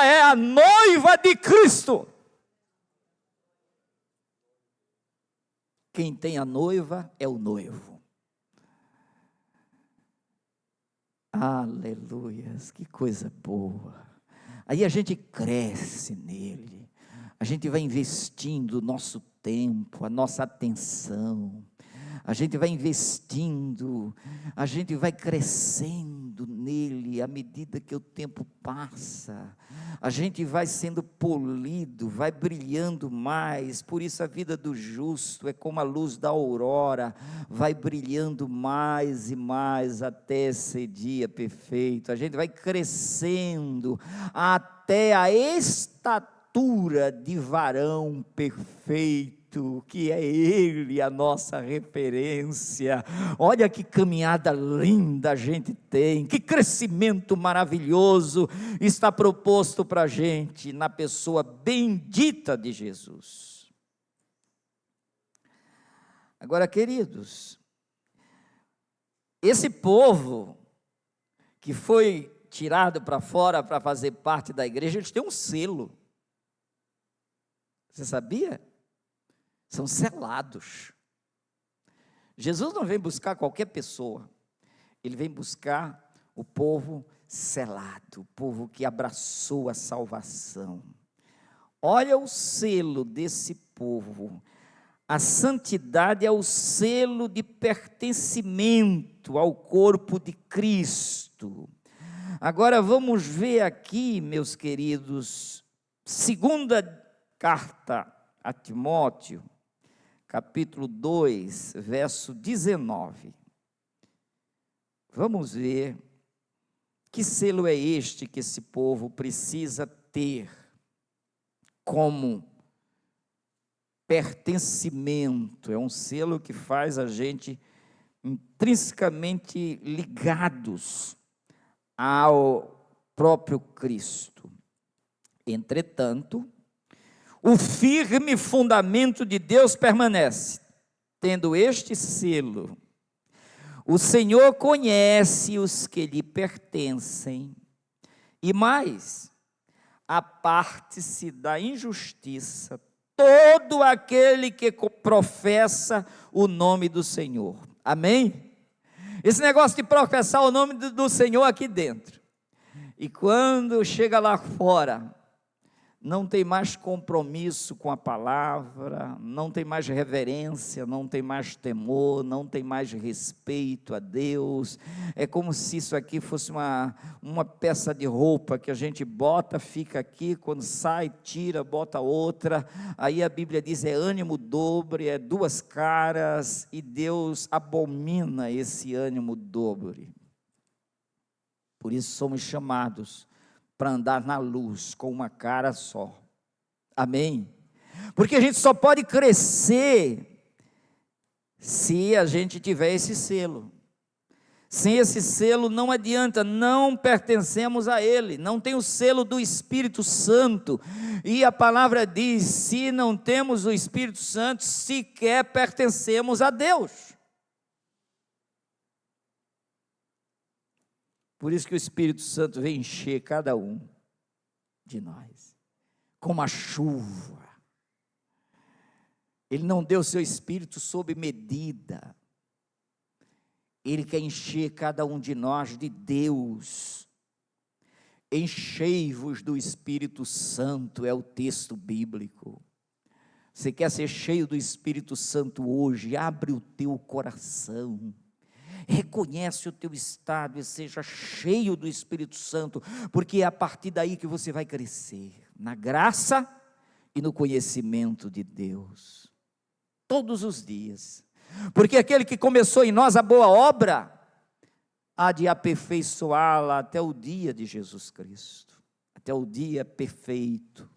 é a noiva de Cristo. Quem tem a noiva é o noivo. Aleluias, que coisa boa. Aí a gente cresce nele, a gente vai investindo o nosso tempo, a nossa atenção, a gente vai investindo, a gente vai crescendo nele à medida que o tempo passa, a gente vai sendo polido, vai brilhando mais. Por isso a vida do justo é como a luz da aurora, vai brilhando mais e mais até ser dia perfeito. A gente vai crescendo até a estatura de varão perfeito, que é Ele a nossa referência. Olha que caminhada linda a gente tem, que crescimento maravilhoso está proposto para a gente na pessoa bendita de Jesus. Agora, queridos, esse povo que foi tirado para fora para fazer parte da igreja, eles têm um selo. Você sabia? São selados. Jesus não vem buscar qualquer pessoa, Ele vem buscar o povo selado, o povo que abraçou a salvação. Olha o selo desse povo. A santidade é o selo de pertencimento ao corpo de Cristo. Agora vamos ver aqui, meus queridos, segunda carta a Timóteo, capítulo 2, verso 19. Vamos ver que selo é este que esse povo precisa ter como pertencimento. É um selo que faz a gente intrinsecamente ligados ao próprio Cristo. Entretanto, o firme fundamento de Deus permanece, tendo este selo: o Senhor conhece os que lhe pertencem, e mais, aparte-se da injustiça todo aquele que professa o nome do Senhor. Amém? Esse negócio de professar o nome do Senhor aqui dentro, e quando chega lá fora, não tem mais compromisso com a palavra, não tem mais reverência, não tem mais temor, não tem mais respeito a Deus. É como se isso aqui fosse uma peça de roupa que a gente bota, fica aqui, quando sai, tira, bota outra. Aí a Bíblia diz, é ânimo dobre, é duas caras, e Deus abomina esse ânimo dobre. Por isso somos chamados para andar na luz com uma cara só. Amém? Porque a gente só pode crescer se a gente tiver esse selo. Sem esse selo não adianta, não pertencemos a Ele, não tem o selo do Espírito Santo. E a palavra diz, se não temos o Espírito Santo, sequer pertencemos a Deus. Por isso que o Espírito Santo vem encher cada um de nós, como a chuva. Ele não deu seu Espírito sob medida. Ele quer encher cada um de nós de Deus. Enchei-vos do Espírito Santo, é o texto bíblico. Você quer ser cheio do Espírito Santo hoje? Abre o teu coração. Reconhece o teu estado e seja cheio do Espírito Santo, porque é a partir daí que você vai crescer, na graça e no conhecimento de Deus. todos os dias. Porque aquele que começou em nós a boa obra, há de aperfeiçoá-la até o dia de Jesus Cristo, até o dia perfeito,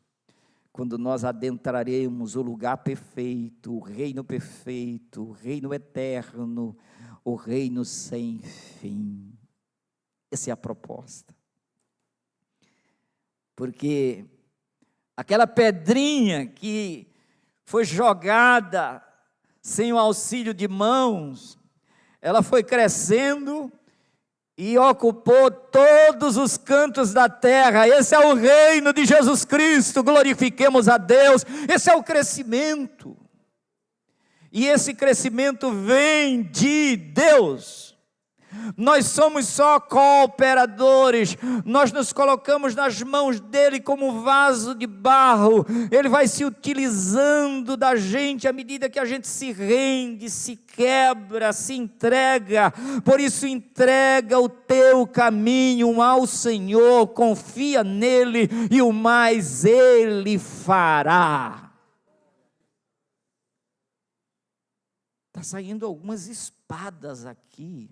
quando nós adentraremos o lugar perfeito, o reino eterno, o reino sem fim. Essa é a proposta. Porque aquela pedrinha que foi jogada sem o auxílio de mãos, ela foi crescendo e ocupou todos os cantos da terra. Esse é o reino de Jesus Cristo, glorifiquemos a Deus. Esse é o crescimento, e esse crescimento vem de Deus. Nós somos só cooperadores, nós nos colocamos nas mãos dele como vaso de barro. Ele vai se utilizando da gente à medida que a gente se rende, se quebra, se entrega. Por isso, entrega o teu caminho ao Senhor, confia nele e o mais ele fará. Está saindo algumas espadas aqui.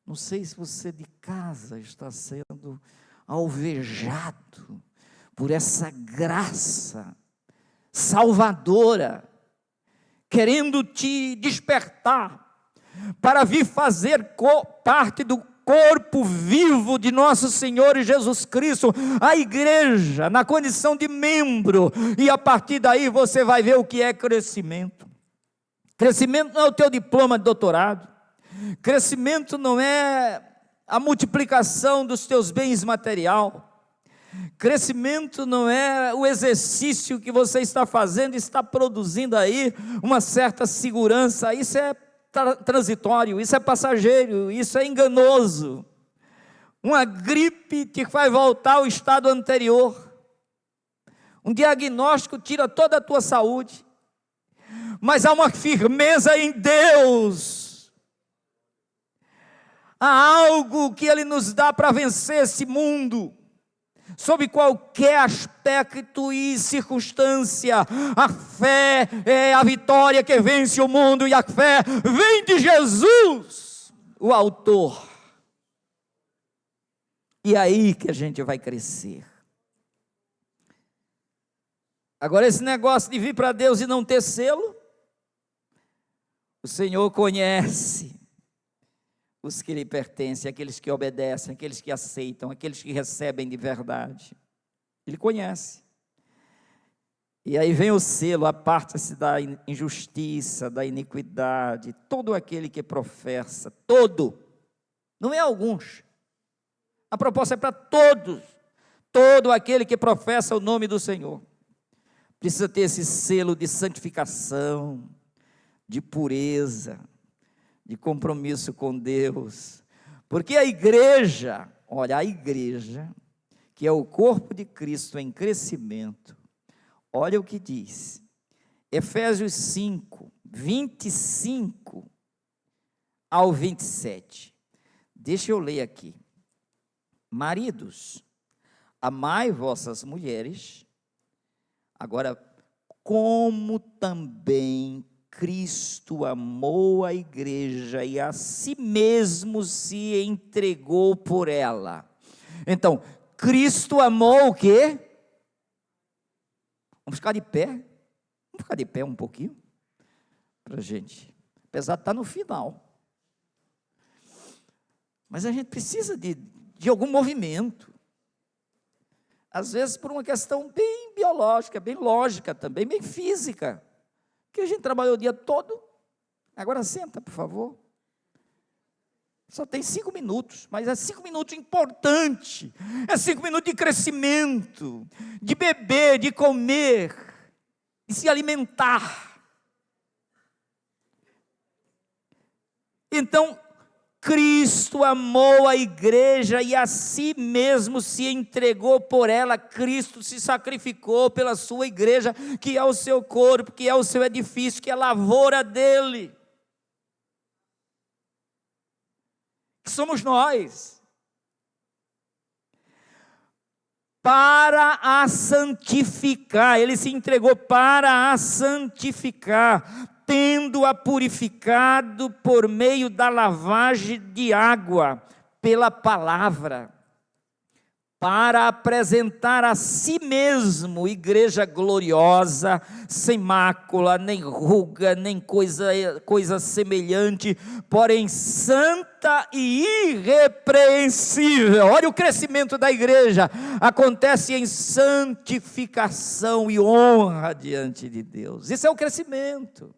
Não sei se você de casa está sendo alvejado por essa graça salvadora, querendo te despertar para vir fazer parte do corpo vivo de nosso Senhor Jesus Cristo, a igreja, na condição de membro, e a partir daí você vai ver o que é crescimento. Crescimento não é o teu diploma de doutorado. Crescimento não é a multiplicação dos teus bens material. Crescimento não é o exercício que você está fazendo, está produzindo aí uma certa segurança. Isso é transitório, isso é passageiro, isso é enganoso. Uma gripe te faz voltar ao estado anterior. Um diagnóstico tira toda a tua saúde. Mas há uma firmeza em Deus. Há algo que Ele nos dá para vencer esse mundo, sob qualquer aspecto e circunstância. A fé é a vitória que vence o mundo, e a fé vem de Jesus, o autor. E é aí que a gente vai crescer. Agora, esse negócio de vir para Deus e não ter selo, o Senhor conhece os que lhe pertencem, aqueles que obedecem, aqueles que aceitam, aqueles que recebem de verdade. Ele conhece. E aí vem o selo: aparta-se da injustiça, da iniquidade, todo aquele que professa, todo, não é alguns, a proposta é para todos, todo aquele que professa o nome do Senhor, precisa ter esse selo de santificação, de pureza, de compromisso com Deus, porque a igreja, olha, a igreja, que é o corpo de Cristo em crescimento, olha o que diz, Efésios 5, 25 ao 27, deixa eu ler aqui: maridos, amai vossas mulheres, agora, como também Cristo amou a igreja e a si mesmo se entregou por ela. Então, Cristo amou o quê? Vamos ficar de pé? Vamos ficar de pé um pouquinho? Para a gente, apesar de estar no final. Mas a gente precisa de algum movimento. Às vezes por uma questão bem biológica, bem lógica também, bem física. Que a gente trabalhou o dia todo. Agora senta, por favor. Só tem 5 minutos, mas é 5 minutos importante. É 5 minutos de crescimento, de beber, de comer, de se alimentar. Então, Cristo amou a igreja e a si mesmo se entregou por ela. Cristo se sacrificou pela sua igreja, que é o seu corpo, que é o seu edifício, que é a lavoura dele, que somos nós, para a santificar. Ele se entregou para a santificar, tendo-a purificado por meio da lavagem de água pela palavra, para apresentar a si mesmo igreja gloriosa, sem mácula, nem ruga, nem coisa semelhante, porém santa e irrepreensível. Olha o crescimento da igreja, acontece em santificação e honra diante de Deus. Isso é o crescimento.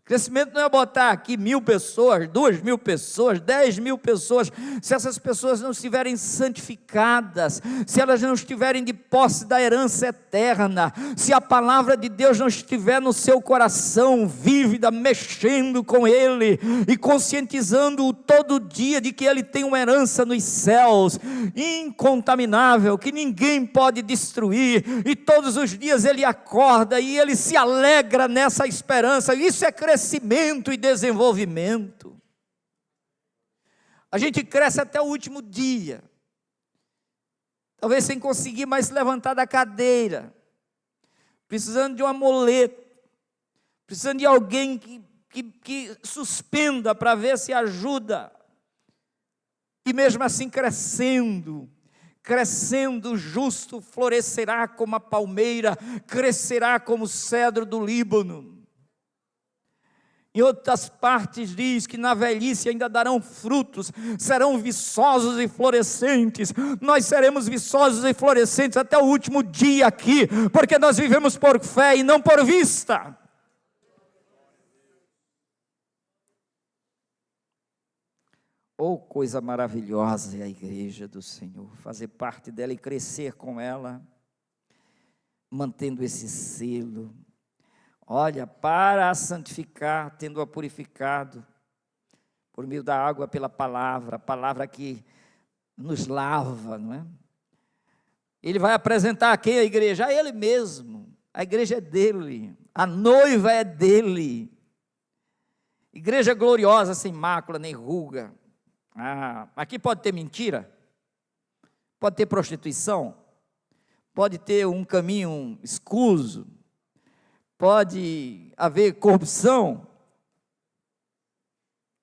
Crescimento não é botar aqui 1.000 pessoas, 2.000 pessoas, 10.000 pessoas, se essas pessoas não estiverem santificadas, se elas não estiverem de posse da herança eterna, se a palavra de Deus não estiver no seu coração, vívida, mexendo com ele, e conscientizando-o todo dia de que ele tem uma herança nos céus, incontaminável, que ninguém pode destruir, e todos os dias ele acorda, e ele se alegra nessa esperança. Isso é crescimento e desenvolvimento. A gente cresce até o último dia, talvez sem conseguir mais se levantar da cadeira, precisando de um amuleto, precisando de alguém que suspenda para ver se ajuda, e mesmo assim crescendo, o justo florescerá como a palmeira, crescerá como o cedro do Líbano. Em outras partes diz que na velhice ainda darão frutos, serão viçosos e florescentes. Nós seremos viçosos e florescentes até o último dia aqui, porque nós vivemos por fé e não por vista. Oh, coisa maravilhosa é a igreja do Senhor, fazer parte dela e crescer com ela, mantendo esse selo. Olha, para a santificar, tendo-a purificado, por meio da água pela palavra, a palavra que nos lava, não é? Ele vai apresentar a quem a igreja? A ele mesmo, a igreja é dele, a noiva é dele, igreja gloriosa, sem mácula, nem ruga. Aqui pode ter mentira, pode ter prostituição, pode ter um caminho escuso, pode haver corrupção,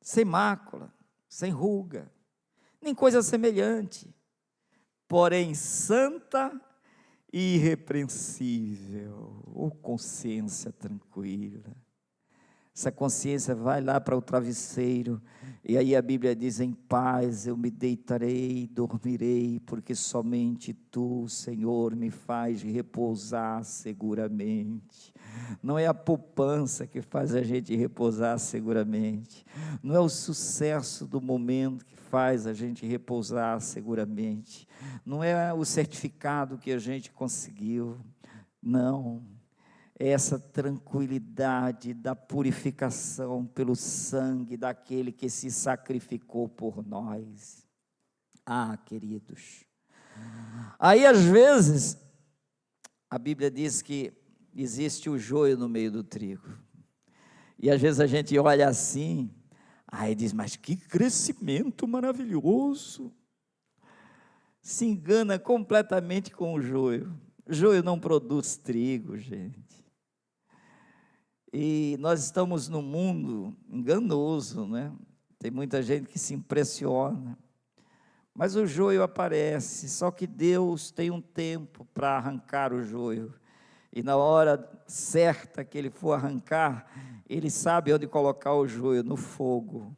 sem mácula, sem ruga, nem coisa semelhante, porém santa e irrepreensível, ou consciência tranquila. Essa consciência vai lá para o travesseiro, e aí a Bíblia diz: em paz eu me deitarei, dormirei, porque somente Tu, Senhor, me faz repousar seguramente. Não é a poupança que faz a gente repousar seguramente, não é o sucesso do momento que faz a gente repousar seguramente, não é o certificado que a gente conseguiu, não. É essa tranquilidade da purificação pelo sangue daquele que se sacrificou por nós. Queridos, aí às vezes a Bíblia diz que existe o joio no meio do trigo, e às vezes a gente olha assim, aí diz: mas que crescimento maravilhoso, se engana completamente com o joio. O joio não produz trigo, gente. E nós estamos num mundo enganoso, né? Tem muita gente que se impressiona, mas o joio aparece, só que Deus tem um tempo para arrancar o joio, e na hora certa que Ele for arrancar, Ele sabe onde colocar o joio, no fogo,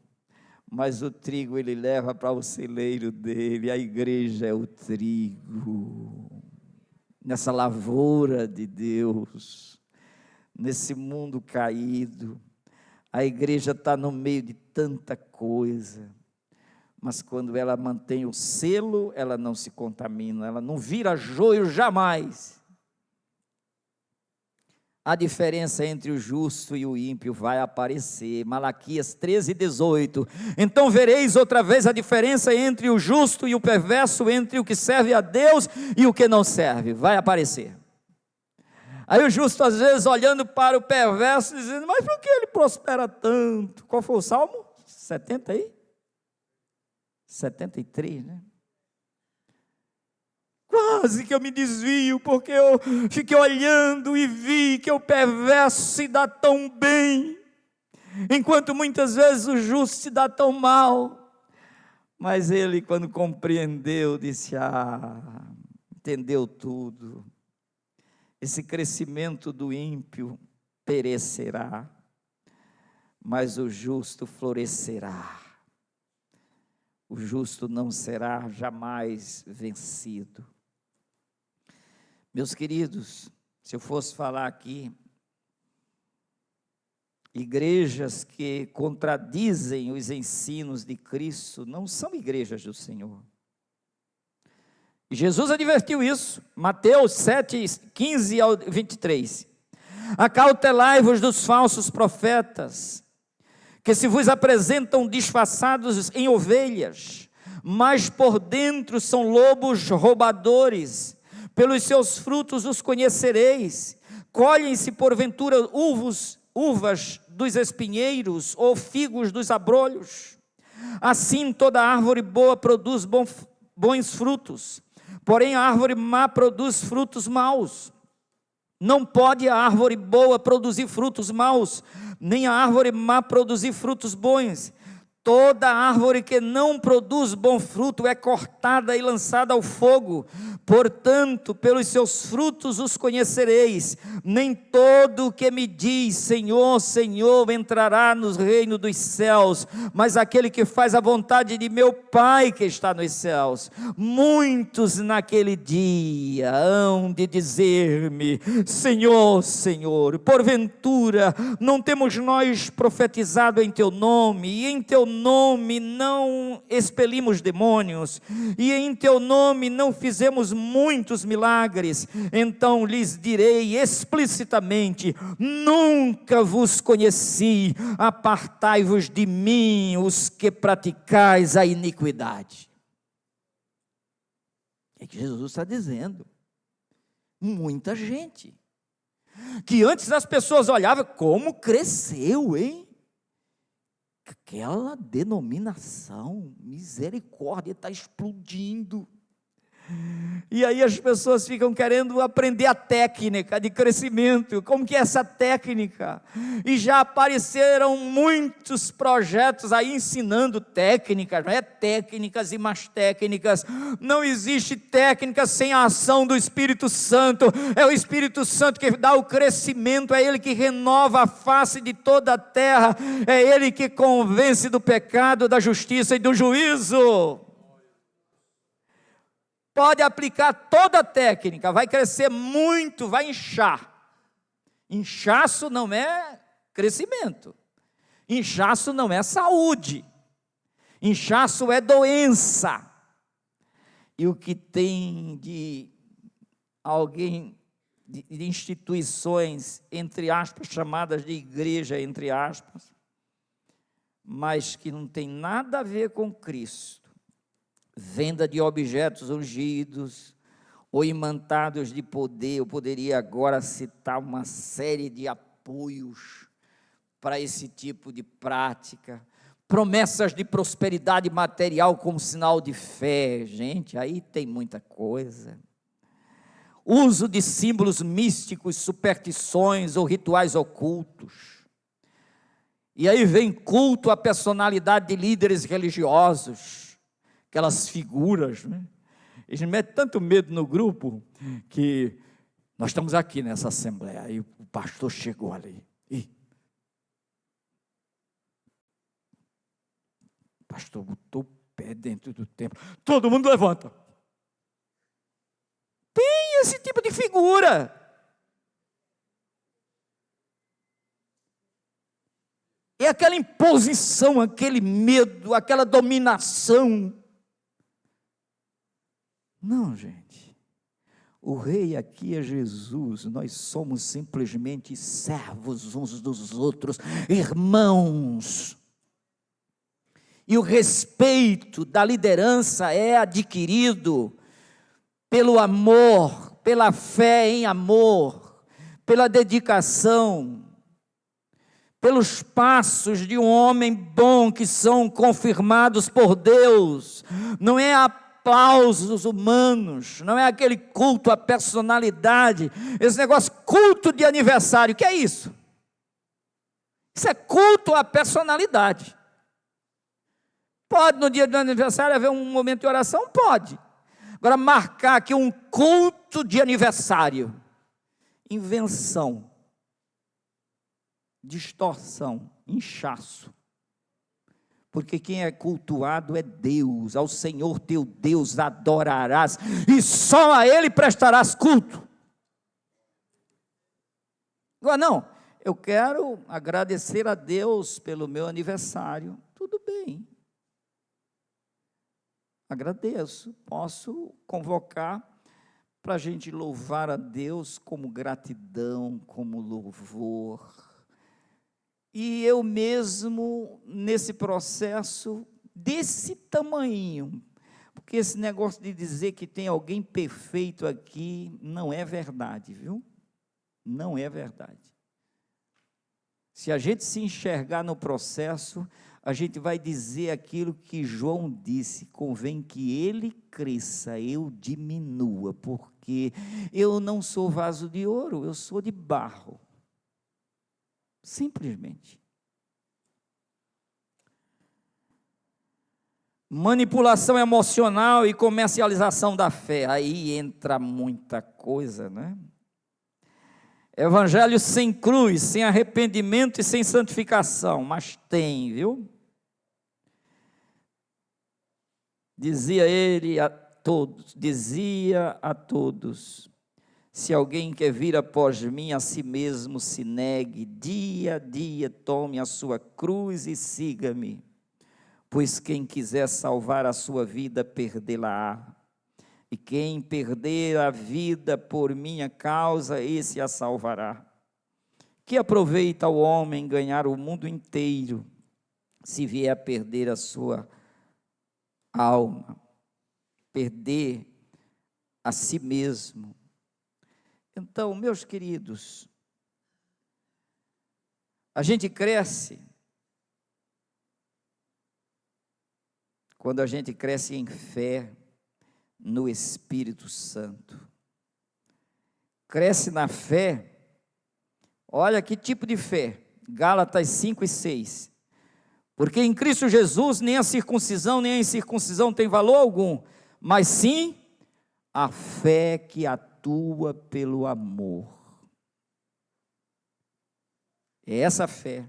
mas o trigo Ele leva para o celeiro dele. A igreja é o trigo, nessa lavoura de Deus, nesse mundo caído. A igreja está no meio de tanta coisa, mas quando ela mantém o selo, ela não se contamina, ela não vira joio jamais. A diferença entre o justo e o ímpio vai aparecer. Malaquias 13:18. Então vereis outra vez a diferença entre o justo e o perverso, entre o que serve a Deus e o que não serve. Vai aparecer. Aí o justo às vezes olhando para o perverso, dizendo: mas por que ele prospera tanto? Qual foi o Salmo? 70 aí? 73, né? quase que eu me desvio, porque eu fiquei olhando e vi que o perverso se dá tão bem, enquanto muitas vezes o justo se dá tão mal. Mas ele, quando compreendeu, disse: entendeu tudo. Esse crescimento do ímpio perecerá, mas o justo florescerá. O justo não será jamais vencido. Meus queridos, se eu fosse falar aqui, igrejas que contradizem os ensinos de Cristo não são igrejas do Senhor. E Jesus advertiu isso, Mateus 7, 15 ao 23. Acautelai-vos dos falsos profetas, que se vos apresentam disfarçados em ovelhas, mas por dentro são lobos roubadores. Pelos seus frutos os conhecereis. Colhem-se porventura uvas dos espinheiros ou figos dos abrolhos? Assim toda árvore boa produz bons frutos, porém a árvore má produz frutos maus. Não pode a árvore boa produzir frutos maus, nem a árvore má produzir frutos bons. Toda árvore que não produz bom fruto é cortada e lançada ao fogo. Portanto, pelos seus frutos os conhecereis. Nem todo o que me diz Senhor, Senhor entrará no reino dos céus, mas aquele que faz a vontade de meu Pai que está nos céus. Muitos naquele dia hão de dizer-me: Senhor, Senhor, porventura não temos nós profetizado em teu nome, e em teu nome não expelimos demônios, e em teu nome não fizemos muitos milagres? Então lhes direi explicitamente: nunca vos conheci, apartai-vos de mim, os que praticais a iniquidade. É que Jesus está dizendo. Muita gente, que antes as pessoas olhavam, como cresceu, hein? Aquela denominação, misericórdia, está explodindo. E aí as pessoas ficam querendo aprender a técnica de crescimento. Como que é essa técnica? E já apareceram muitos projetos aí ensinando técnicas, não é? Técnicas e mais técnicas. Não existe técnica sem a ação do Espírito Santo. É o Espírito Santo que dá o crescimento, é Ele que renova a face de toda a terra, é Ele que convence do pecado, da justiça e do juízo. Pode aplicar toda a técnica, vai crescer muito, vai inchar. Inchaço não é crescimento. Inchaço não é saúde. Inchaço é doença. E o que tem de alguém, de instituições, entre aspas, chamadas de igreja, entre aspas, mas que não tem nada a ver com Cristo. Venda de objetos ungidos ou imantados de poder. Eu poderia agora citar uma série de apoios para esse tipo de prática. Promessas de prosperidade material como sinal de fé. Gente, aí tem muita coisa. Uso de símbolos místicos, superstições ou rituais ocultos. E aí vem culto à personalidade de líderes religiosos. Aquelas figuras, né? Eles metem tanto medo no grupo, que nós estamos aqui nessa assembleia, aí o pastor chegou ali, e o pastor botou o pé dentro do templo, todo mundo levanta. Tem esse tipo de figura. É aquela imposição, aquele medo, aquela dominação. Não, gente, o rei aqui é Jesus, nós somos simplesmente servos uns dos outros, irmãos. E o respeito da liderança é adquirido pelo amor, pela fé em amor, pela dedicação, pelos passos de um homem bom que são confirmados por Deus. Não é aplausos humanos, não é aquele culto à personalidade, esse negócio culto de aniversário, o que é isso? Isso é culto à personalidade. Pode no dia do aniversário haver um momento de oração? Pode. Agora marcar aqui um culto de aniversário, invenção, distorção, inchaço. Porque quem é cultuado é Deus, ao Senhor teu Deus adorarás, e só a Ele prestarás culto. Agora não, eu quero agradecer a Deus pelo meu aniversário, tudo bem. Agradeço, posso convocar para a gente louvar a Deus como gratidão, como louvor. E eu mesmo, nesse processo, desse tamanho, porque esse negócio de dizer que tem alguém perfeito aqui, não é verdade, viu? Não é verdade. Se a gente se enxergar no processo, a gente vai dizer aquilo que João disse: convém que ele cresça, eu diminua, porque eu não sou vaso de ouro, eu sou de barro. Simplesmente. Manipulação emocional e comercialização da fé. Aí entra muita coisa, né? Evangelho sem cruz, sem arrependimento e sem santificação. Mas tem, viu? Dizia a todos, se alguém quer vir após mim, a si mesmo se negue, dia a dia tome a sua cruz e siga-me. Pois quem quiser salvar a sua vida, perdê-la-á. E quem perder a vida por minha causa, esse a salvará. Que aproveita o homem ganhar o mundo inteiro, se vier a perder a sua alma, perder a si mesmo. Então, meus queridos, a gente cresce quando a gente cresce em fé no Espírito Santo. Cresce na fé, olha que tipo de fé, Gálatas 5 e 6. Porque em Cristo Jesus nem a circuncisão nem a incircuncisão tem valor algum, mas sim a fé que atua pelo amor. É essa fé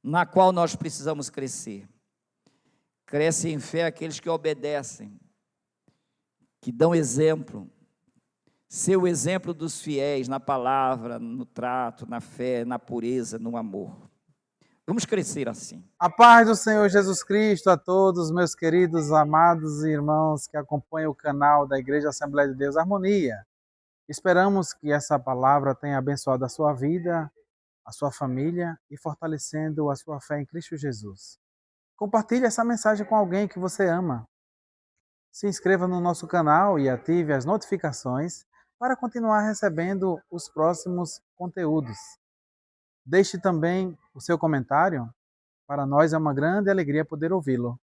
na qual nós precisamos crescer. Crescem em fé aqueles que obedecem, que dão exemplo, ser o exemplo dos fiéis na palavra, no trato, na fé, na pureza, no amor. Vamos crescer assim. A paz do Senhor Jesus Cristo a todos, meus queridos, amados irmãos que acompanham o canal da Igreja Assembleia de Deus Harmonia. Esperamos que essa palavra tenha abençoado a sua vida, a sua família e fortalecendo a sua fé em Cristo Jesus. Compartilhe essa mensagem com alguém que você ama. Se inscreva no nosso canal e ative as notificações para continuar recebendo os próximos conteúdos. Deixe também o seu comentário. Para nós é uma grande alegria poder ouvi-lo.